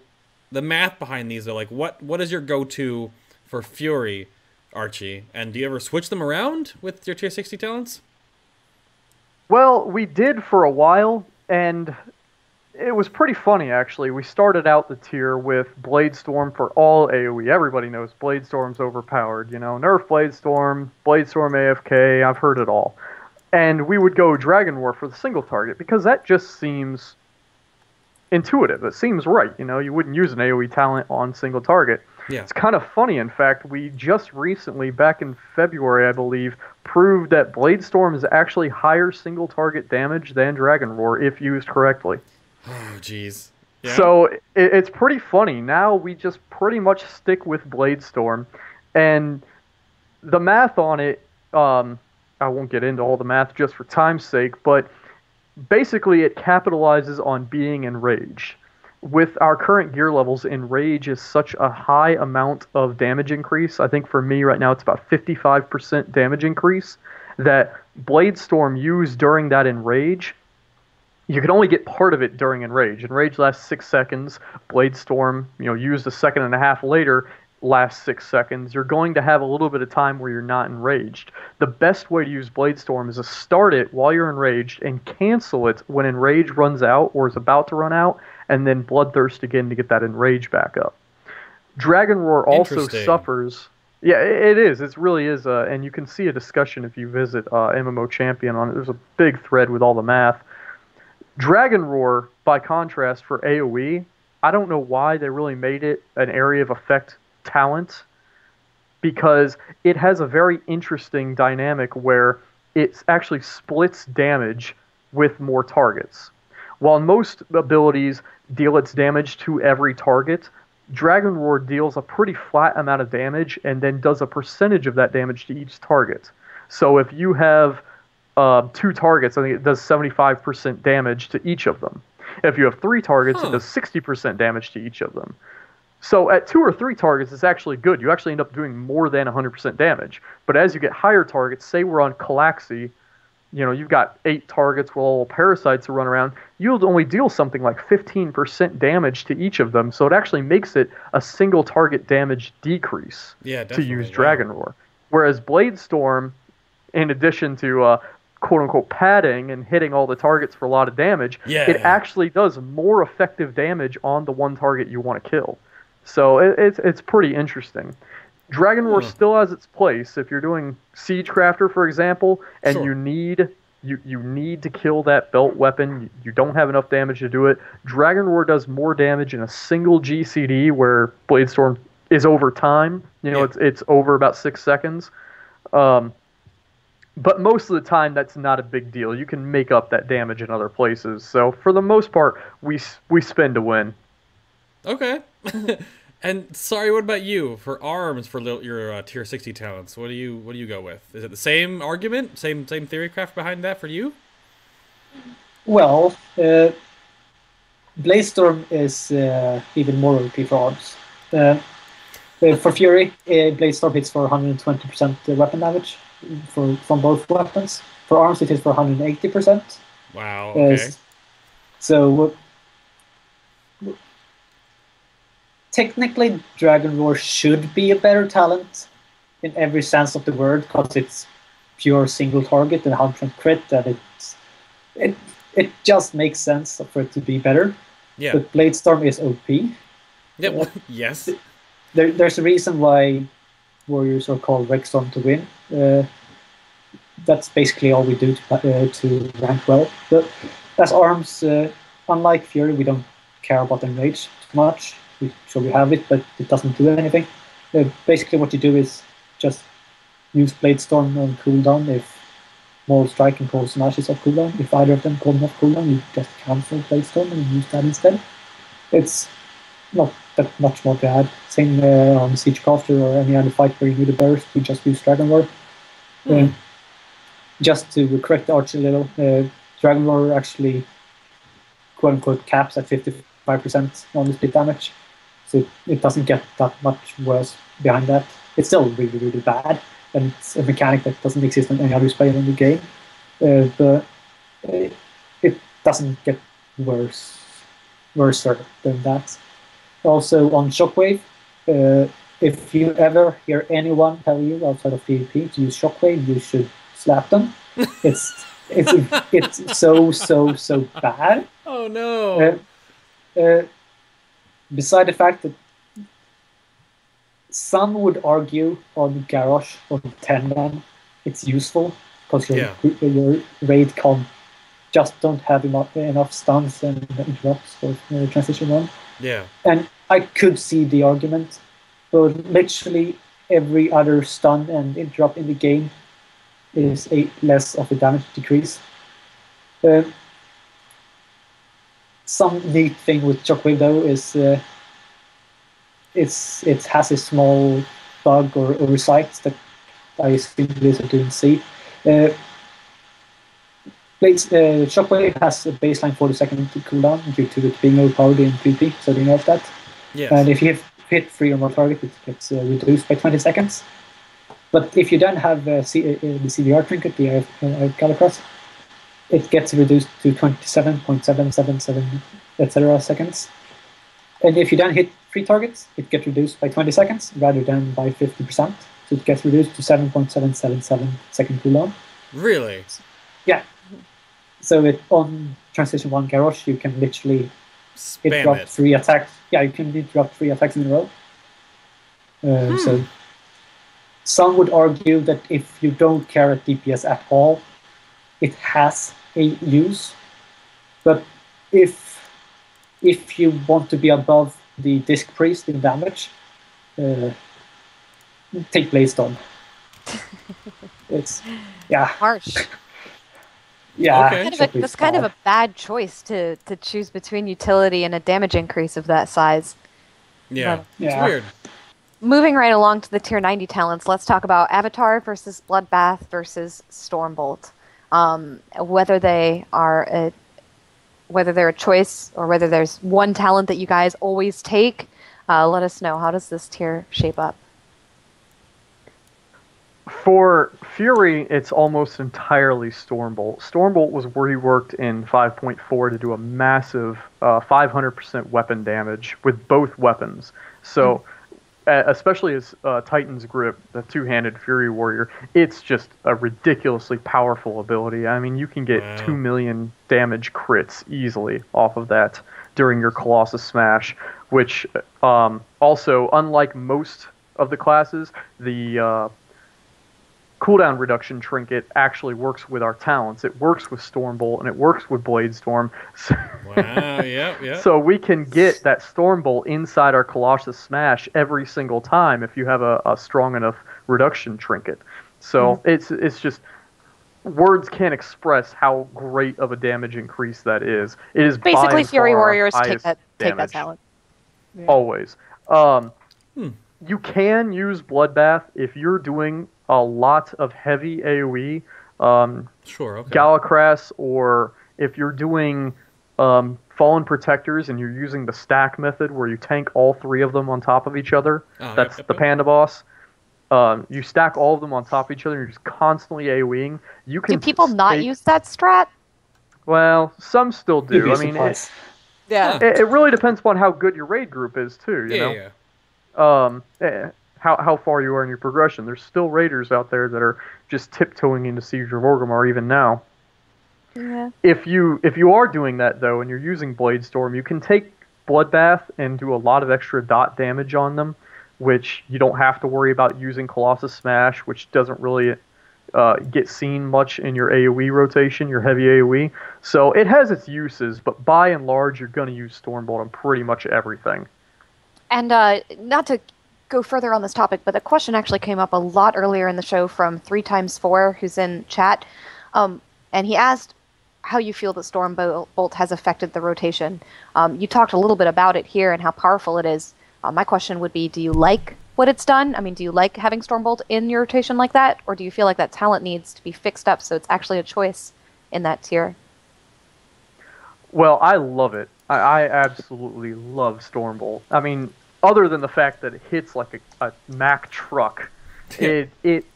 the math behind these are like, what is your go-to for Fury, Archie? And do you ever switch them around with your tier 60 talents? Well, we did for a while, and it was pretty funny, actually. We started out the tier with Blade Storm for all AoE. Everybody knows Blade Storm's overpowered, you know. Nerf Blade Storm AFK, I've heard it all. And we would go Dragon Roar for the single target, because that just seems intuitive. It seems right, you know. You wouldn't use an AoE talent on single target. Yeah. It's kind of funny, in fact. We just recently, back in February, I believe, proved that Blade Storm is actually higher single target damage than Dragon Roar if used correctly. Oh, jeez. Yeah. So it's pretty funny. Now we just pretty much stick with Blade Storm. And the math on it, I won't get into all the math just for time's sake, but basically it capitalizes on being enraged. With our current gear levels, enrage is such a high amount of damage increase. I think for me right now it's about 55% damage increase, that Blade Storm used during that enrage, you can only get part of it during Enrage. Enrage lasts 6 seconds. Blade Storm, used a second and a half later, lasts 6 seconds. You're going to have a little bit of time where you're not enraged. The best way to use Blade Storm is to start it while you're enraged and cancel it when Enrage runs out or is about to run out, and then Bloodthirst again to get that Enrage back up. Dragon Roar also suffers... Yeah, it is. It really is. And you can see a discussion if you visit MMO Champion on it. There's a big thread with all the math. Dragon Roar, by contrast, for AoE, I don't know why they really made it an area of effect talent, because it has a very interesting dynamic where it actually splits damage with more targets. While most abilities deal its damage to every target, Dragon Roar deals a pretty flat amount of damage and then does a percentage of that damage to each target. So if you have 2 targets, I think it does 75% damage to each of them. If you have 3 targets, it does 60% damage to each of them. So at 2 or 3 targets, it's actually good. You actually end up doing more than 100% damage. But as you get higher targets, say we're on Calaxy, you've got 8 targets with all parasites to run around, you'll only deal something like 15% damage to each of them. So it actually makes it a single target damage decrease to use Dragon Roar. Whereas Blade Storm, in addition to quote-unquote padding and hitting all the targets for a lot of damage, it actually does more effective damage on the one target you want to kill. So it's pretty interesting. Dragon Roar still has its place. If you're doing Siege Crafter, for example, and you need to kill that belt weapon, you don't have enough damage to do it, Dragon Roar does more damage in a single GCD, where Blade Storm is over time. It's over about 6 seconds. But most of the time, that's not a big deal. You can make up that damage in other places. So for the most part, we spend to win. Okay. And sorry, what about you for arms for your tier 60 talents? What do you go with? Is it the same argument, same theory craft behind that for you? Well, Bladestorm is even more OP for arms. For Fury, Bladestorm hits for 120% weapon damage from both weapons. For arms, it hits for 180%. Wow. Okay. So technically, Dragon Roar should be a better talent in every sense of the word, because it's pure single target and 100% crit, and it just makes sense for it to be better. Yeah. But Bladestorm is OP. Yeah. Yes. There's a reason why warriors are called Rexstorm to win. That's basically all we do to rank well. But as arms, unlike Fury, we don't care about enrage too much. We have it, but it doesn't do anything. Basically, what you do is just use Bladestorm on cooldown. If Maul Strike and Cold Smash is off cooldown, if either of them come off cooldown, you just cancel Bladestorm and use that instead. It's not that much more to add. Same on Siegecrafter or any other fight where you need a burst, you just use Dragon Roar. Just to correct the Arch a little, Dragon Roar actually quote-unquote caps at 55% on the split damage. So it doesn't get that much worse behind that. It's still really, really bad, and it's a mechanic that doesn't exist in any other player in the game. But it doesn't get worse than that. Also on Shockwave, if you ever hear anyone tell you outside of PvP to use Shockwave, you should slap them. It's so bad. Oh no. Beside the fact that some would argue on Garrosh or 10-man, it's useful because your raid con just don't have enough stuns and interrupts for transition 1. Yeah. And I could see the argument, but literally every other stun and interrupt in the game is less of a damage decrease. Some neat thing with Shockwave though is it has a small bug or oversight that I assume Blizzard didn't see. Shockwave has a baseline 40-second cooldown due to it being overpowered in PvP, so you know that. Yes. And if you hit 3 or more targets, it gets reduced by 20 seconds. But if you don't have the CDR trinket, the Galacross, it gets reduced to 27.777 etc. seconds. And if you don't hit 3 targets, it gets reduced by 20 seconds rather than by 50%. So it gets reduced to 7.777 second cooldown. Really? Yeah. So on Transition 1 Garrosh, you can literally interrupt 3 attacks. Yeah, you can interrupt 3 attacks in a row. So some would argue that if you don't care at DPS at all, it has a use. But if you want to be above the Disc Priest in damage, take Bladestorm. It's harsh. Yeah, okay. That's kind of a bad choice to choose between utility and a damage increase of that size. Yeah, it's weird. Moving right along to the tier 90 talents, let's talk about Avatar versus Bloodbath versus Stormbolt. Whether they're a choice or whether there's one talent that you guys always take, let us know. How does this tier shape up? For Fury, it's almost entirely Stormbolt. Stormbolt was reworked in 5.4 to do a massive 500% weapon damage with both weapons. So, especially as Titan's Grip, the two-handed Fury Warrior, it's just a ridiculously powerful ability. I mean, you can get 2 million damage crits easily off of that during your Colossus Smash, which also, unlike most of the classes, the cooldown reduction trinket actually works with our talents. It works with Stormbolt, and it works with Bladestorm. Wow, yeah. So we can get that Stormbolt inside our Colossus Smash every single time if you have a strong enough reduction trinket. So it's just, words can't express how great of a damage increase that is. It is basically Fury Warriors take that talent. Yeah. Always. You can use Bloodbath if you're doing a lot of heavy AoE. Sure, okay. Galacrass, or if you're doing Fallen Protectors and you're using the stack method where you tank all 3 of them on top of each other. That's the Panda Boss. You stack all of them on top of each other and you're just constantly AoEing. You can. Do people not use that strat? Well, some still do. I mean, it really depends upon how good your raid group is too. You know? How far you are in your progression. There's still raiders out there that are just tiptoeing into Siege of Orgrimmar even now. Yeah. If you are doing that though, and you're using Bladestorm, you can take Bloodbath and do a lot of extra dot damage on them, which you don't have to worry about using Colossus Smash, which doesn't really get seen much in your AoE rotation, your heavy AoE. So it has its uses, but by and large, you're going to use Stormbolt on pretty much everything. And not to go further on this topic, but the question actually came up a lot earlier in the show from 3x4, who's in chat, and he asked how you feel that Stormbolt has affected the rotation. You talked a little bit about it here and how powerful it is. My question would be, do you like what it's done? I mean, do you like having Stormbolt in your rotation like that, or do you feel like that talent needs to be fixed up so it's actually a choice in that tier? Well, I love it. I absolutely love Stormbolt. I mean, other than the fact that it hits like a Mack truck, it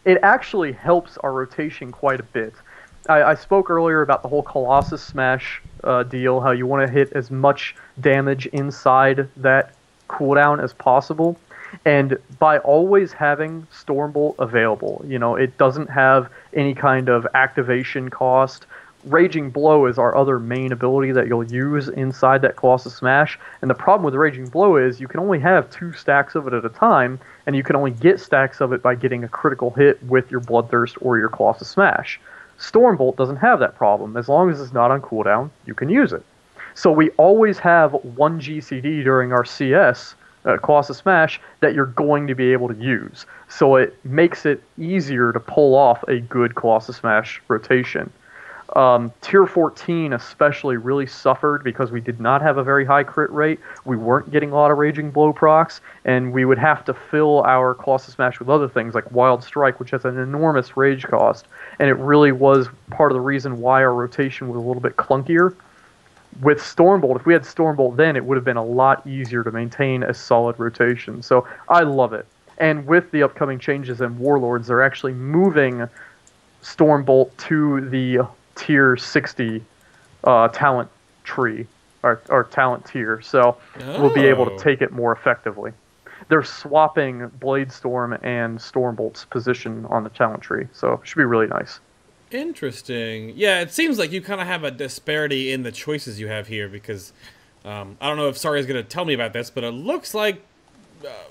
actually helps our rotation quite a bit. I spoke earlier about the whole Colossus Smash deal, how you want to hit as much damage inside that cooldown as possible. And by always having Stormbolt available, you know, it doesn't have any kind of activation cost. Raging Blow is our other main ability that you'll use inside that Colossus Smash, and the problem with Raging Blow is you can only have 2 stacks of it at a time, and you can only get stacks of it by getting a critical hit with your Bloodthirst or your Colossus Smash. Stormbolt doesn't have that problem. As long as it's not on cooldown, you can use it. So we always have 1 GCD during our CS, Colossus Smash, that you're going to be able to use. So it makes it easier to pull off a good Colossus Smash rotation. Tier 14 especially really suffered because we did not have a very high crit rate. We weren't getting a lot of Raging Blow procs, and we would have to fill our Colossus Smash with other things like Wild Strike, which has an enormous rage cost, and it really was part of the reason why our rotation was a little bit clunkier. With Stormbolt, if we had Stormbolt then, it would have been a lot easier to maintain a solid rotation. So I love it. And with the upcoming changes in Warlords, they're actually moving Stormbolt to the tier 60 talent tree, or talent tier, so we'll be able to take it more effectively. They're swapping Bladestorm and Stormbolt's position on the talent tree, so it should be really nice. Interesting. Yeah, it seems like you kind of have a disparity in the choices you have here, because I don't know if Sarri is going to tell me about this, but it looks like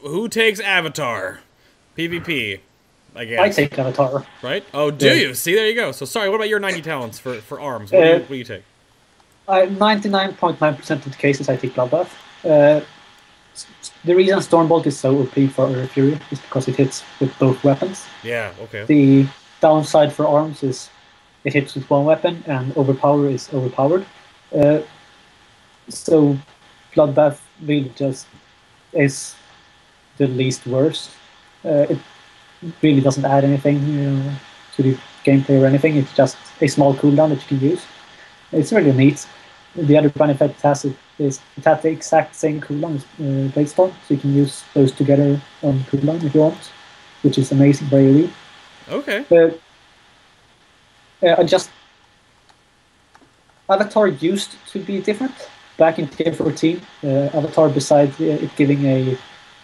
who takes Avatar? PvP. I guess. I take Avatar. Right? Oh, do you? See, there you go. So, sorry, what about your 90 talents for arms? What do you take? 99.9% of the cases I take Bloodbath. The reason Stormbolt is so OP for Earth Fury is because it hits with both weapons. Yeah, okay. The downside for arms is it hits with one weapon, and Overpower is overpowered. So, Bloodbath really just is the least worst. It really doesn't add anything to the gameplay or anything. It's just a small cooldown that you can use. It's really neat. The other benefit it has is it has the exact same cooldown as Bladestorm, so you can use those together on cooldown if you want, which is amazing for AoE. Okay. Avatar used to be different. Back in tier 14, Avatar, besides it giving a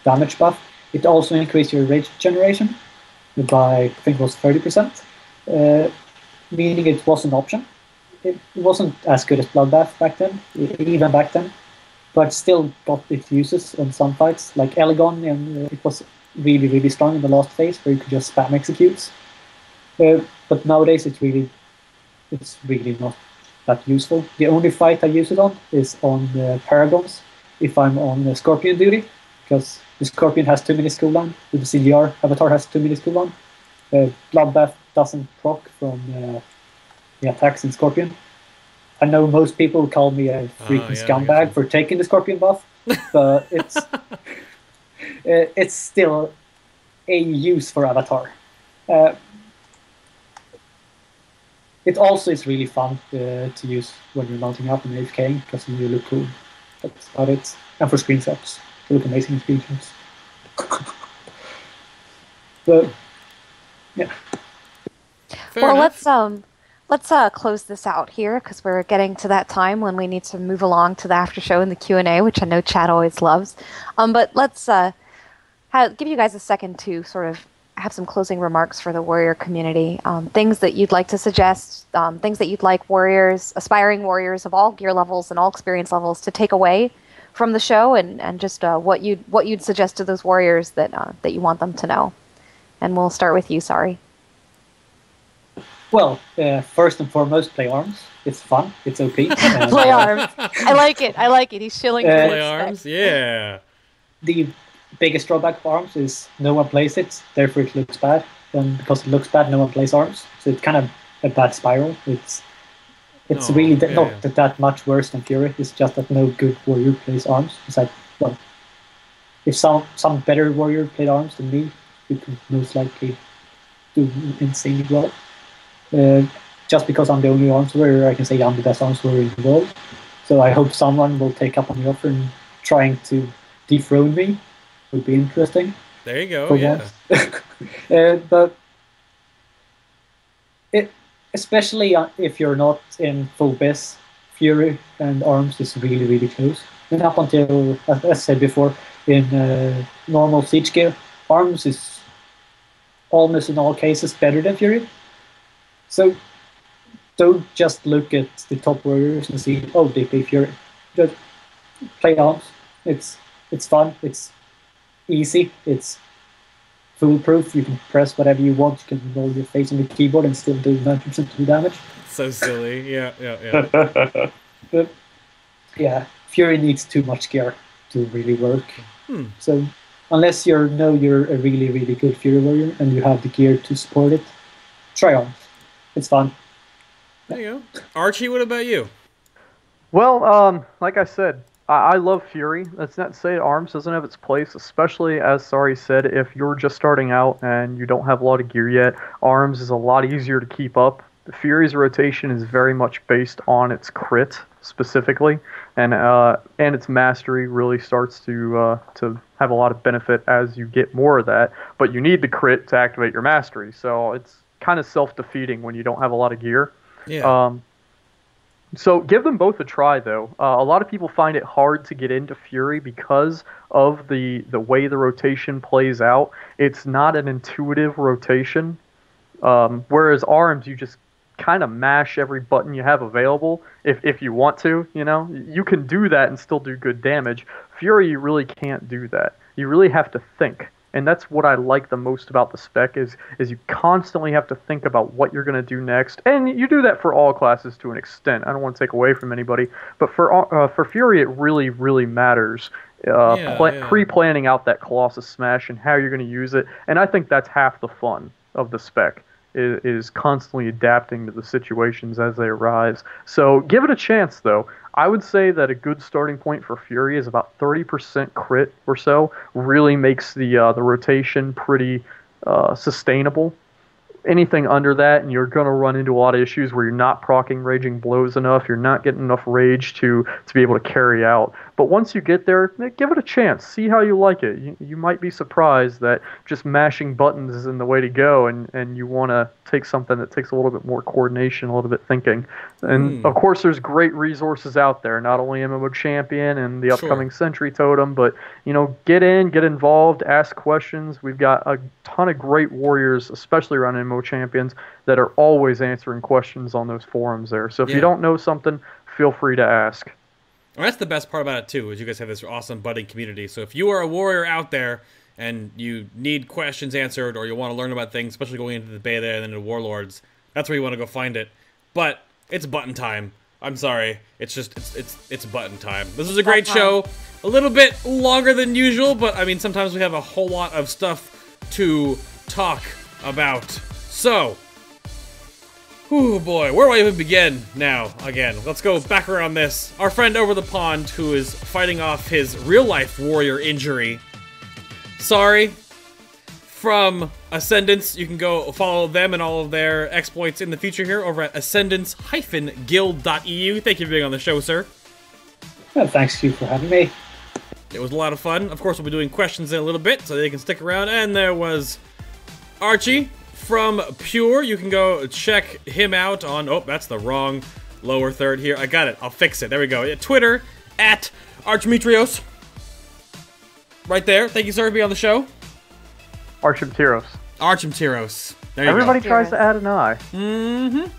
damage buff, it also increased your rage generation by, I think it was 30%, meaning it was an option. It wasn't as good as Bloodbath back then, even back then, but still got its uses in some fights, like Elegon, and it was really, really strong in the last phase, where you could just spam executes. But nowadays it's really not that useful. The only fight I use it on is on Paragons if I'm on Scorpion duty, because the Scorpion has 2 minutes cooldown, the CDR avatar has 2 minutes cooldown. Bloodbath doesn't proc from the attacks in Scorpion. I know most people call me a freaking scumbag for taking the Scorpion buff, but it's still a use for avatar. It also is really fun to use when you're mounting up and AFKing, because you look cool. That's about it. And for screenshots. They look amazing in screenshots. But, yeah. Well, let's close this out here, because we're getting to that time when we need to move along to the after show and the Q&A, which I know Chad always loves. But let's give you guys a second to sort of have some closing remarks for the Warrior community. Things that you'd like to suggest, things that you'd like warriors, aspiring warriors of all gear levels and all experience levels to take away from the show, and just what you'd suggest to those warriors that you want them to know. And we'll start with you, Sarri. Well, first and foremost, play arms. It's fun. It's OP. Play arms. I like it. He's shilling for play arms. Yeah. The biggest drawback of arms is no one plays it, therefore it looks bad. And because it looks bad, no one plays arms. So it's kind of a bad spiral. It's really not that much worse than Fury. It's just that no good warrior plays arms. It's like, well, if some better warrior played arms than me, you could most likely do insanely well. Just because I'm the only arms warrior, I can say I'm the best arms warrior in the world. So I hope someone will take up on the offer and trying to dethrone me. Would be interesting. There you go. Yeah. But especially if you're not in full BIS, Fury and arms is really, really close. And up until, as I said before, in normal siege gear, arms is almost in all cases better than Fury. So don't just look at the top warriors and see, oh, they play Fury. Just play arms. It's fun. It's easy. It's foolproof. You can press whatever you want. You can roll your face on the keyboard and still do 90% damage. So silly. Yeah. But yeah, Fury needs too much gear to really work. So unless you're a really, really good Fury warrior and you have the gear to support it, try arms. It's fun. There you go. Archie, what about you? Well, like I said, I love Fury. That's not to say arms doesn't have its place, especially, as Sarri said, if you're just starting out and you don't have a lot of gear yet. Arms is a lot easier to keep up. The Fury's rotation is very much based on its crit, specifically, and its mastery really starts to have a lot of benefit as you get more of that, but you need the crit to activate your mastery, so it's kind of self-defeating when you don't have a lot of gear. Yeah. So give them both a try, though. A lot of people find it hard to get into Fury because of the way the rotation plays out. It's not an intuitive rotation, whereas arms, you just kind of mash every button you have available if you want to. You know, you can do that and still do good damage. Fury, you really can't do that. You really have to think. And that's what I like the most about the spec is you constantly have to think about what you're going to do next. And you do that for all classes to an extent. I don't want to take away from anybody. But for Fury, it really, really matters. Pre-planning out that Colossus Smash and how you're going to use it. And I think that's half the fun of the spec, is constantly adapting to the situations as they arise. So give it a chance, though. I would say that a good starting point for Fury is about 30% crit or so. Really makes the rotation pretty sustainable. Anything under that, and you're going to run into a lot of issues where you're not proccing Raging Blows enough, you're not getting enough rage to be able to carry out. But once you get there, give it a chance. See how you like it. You might be surprised that just mashing buttons isn't the way to go, and you want to take something that takes a little bit more coordination, a little bit thinking. And of course, there's great resources out there, not only MMO Champion and the upcoming Sentry Totem, but get involved, ask questions. We've got a ton of great warriors, especially around MMO Champions, that are always answering questions on those forums there. So if you don't know something, feel free to ask. Well, that's the best part about it too, is you guys have this awesome budding community. So if you are a warrior out there and you need questions answered, or you want to learn about things, especially going into the beta and into Warlords, that's where you want to go find it. But it's button time. I'm sorry. It's just, it's button time. This is a great show. A little bit longer than usual, but I mean, sometimes we have a whole lot of stuff to talk about. So, oh boy, where do I even begin now? Again, let's go back around this. Our friend over the pond who is fighting off his real-life warrior injury. Sorry. From Ascendance, you can go follow them and all of their exploits in the future here over at ascendance-guild.eu. Thank you for being on the show, sir. Well, thanks to you for having me. It was a lot of fun. Of course, we'll be doing questions in a little bit, so they can stick around. And there was Archie from Pure. You can go check him out on... Oh, that's the wrong lower third here. I got it. I'll fix it. There we go. Twitter, at Archimtiros. Right there. Thank you, sir, for being on the show. Archimtiros. Archimtiros. There you Everybody go. tries to add an I. You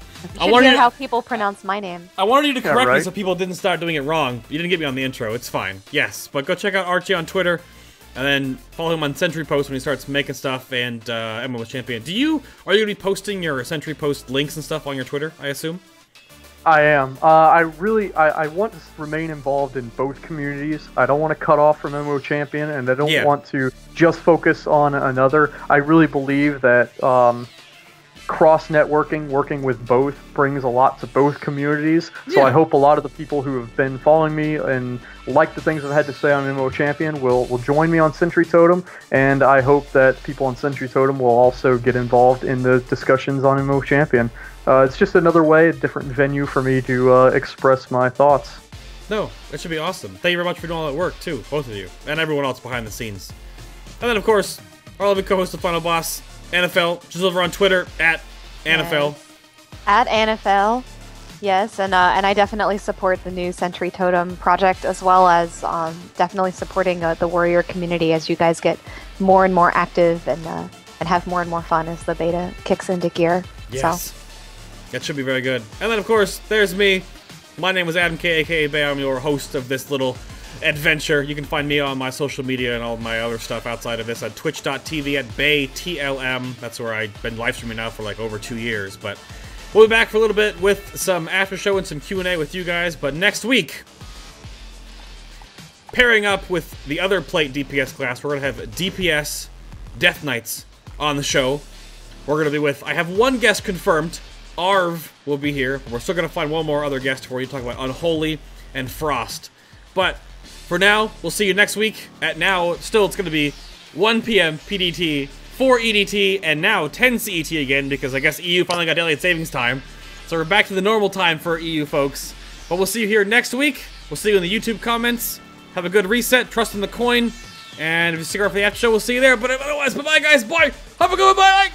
should hear how people pronounce my name. I wanted you to correct me right? so people didn't start doing it wrong. You didn't get me on the intro. It's fine. Yes, but go check out Archie on Twitter, and then follow him on Sentry Post when he starts making stuff, and MMO Champion. Are you going to be posting your Sentry Post links and stuff on your Twitter, I assume? I am. I want to remain involved in both communities. I don't want to cut off from MMO Champion, and I don't want to just focus on another. I really believe that cross-networking, working with both, brings a lot to both communities. So I hope a lot of the people who have been following me and like the things I've had to say on MMO Champion will join me on Sentry Totem, and I hope that people on Sentry Totem will also get involved in the discussions on MMO Champion. It's just another way, a different venue for me to express my thoughts. No, that should be awesome. Thank you very much for doing all that work, too, both of you, and everyone else behind the scenes. And then, of course, our lovely co-host of Final Boss, NFL, just over on Twitter, at NFL. At NFL, yes, and I definitely support the new Sentry Totem project, as well as definitely supporting the Warrior community as you guys get more and more active and have more and more fun as the beta kicks into gear. Yes. So. That should be very good. And then, of course, there's me. My name is Adam K, aka Bay. I'm your host of this little adventure. You can find me on my social media and all my other stuff outside of this at twitch.tv at BayTLM. That's where I've been live streaming now for like over 2 years. But we'll be back for a little bit with some after show and some Q&A with you guys. But next week, pairing up with the other plate DPS class, we're going to have DPS Death Knights on the show. We're going to be with, I have one guest confirmed. Arv will be here. We're still going to find one more other guest for you to talk about Unholy and Frost. But for now, we'll see you next week. At now, still it's going to be 1 p.m. PDT, 4 EDT, and now 10 CET again, because I guess EU finally got daylight savings time. So we're back to the normal time for EU folks. But we'll see you here next week. We'll see you in the YouTube comments. Have a good reset. Trust in the coin. And if you stick around for the after show, we'll see you there. But otherwise, bye-bye, guys. Bye. Have a good one. Bye.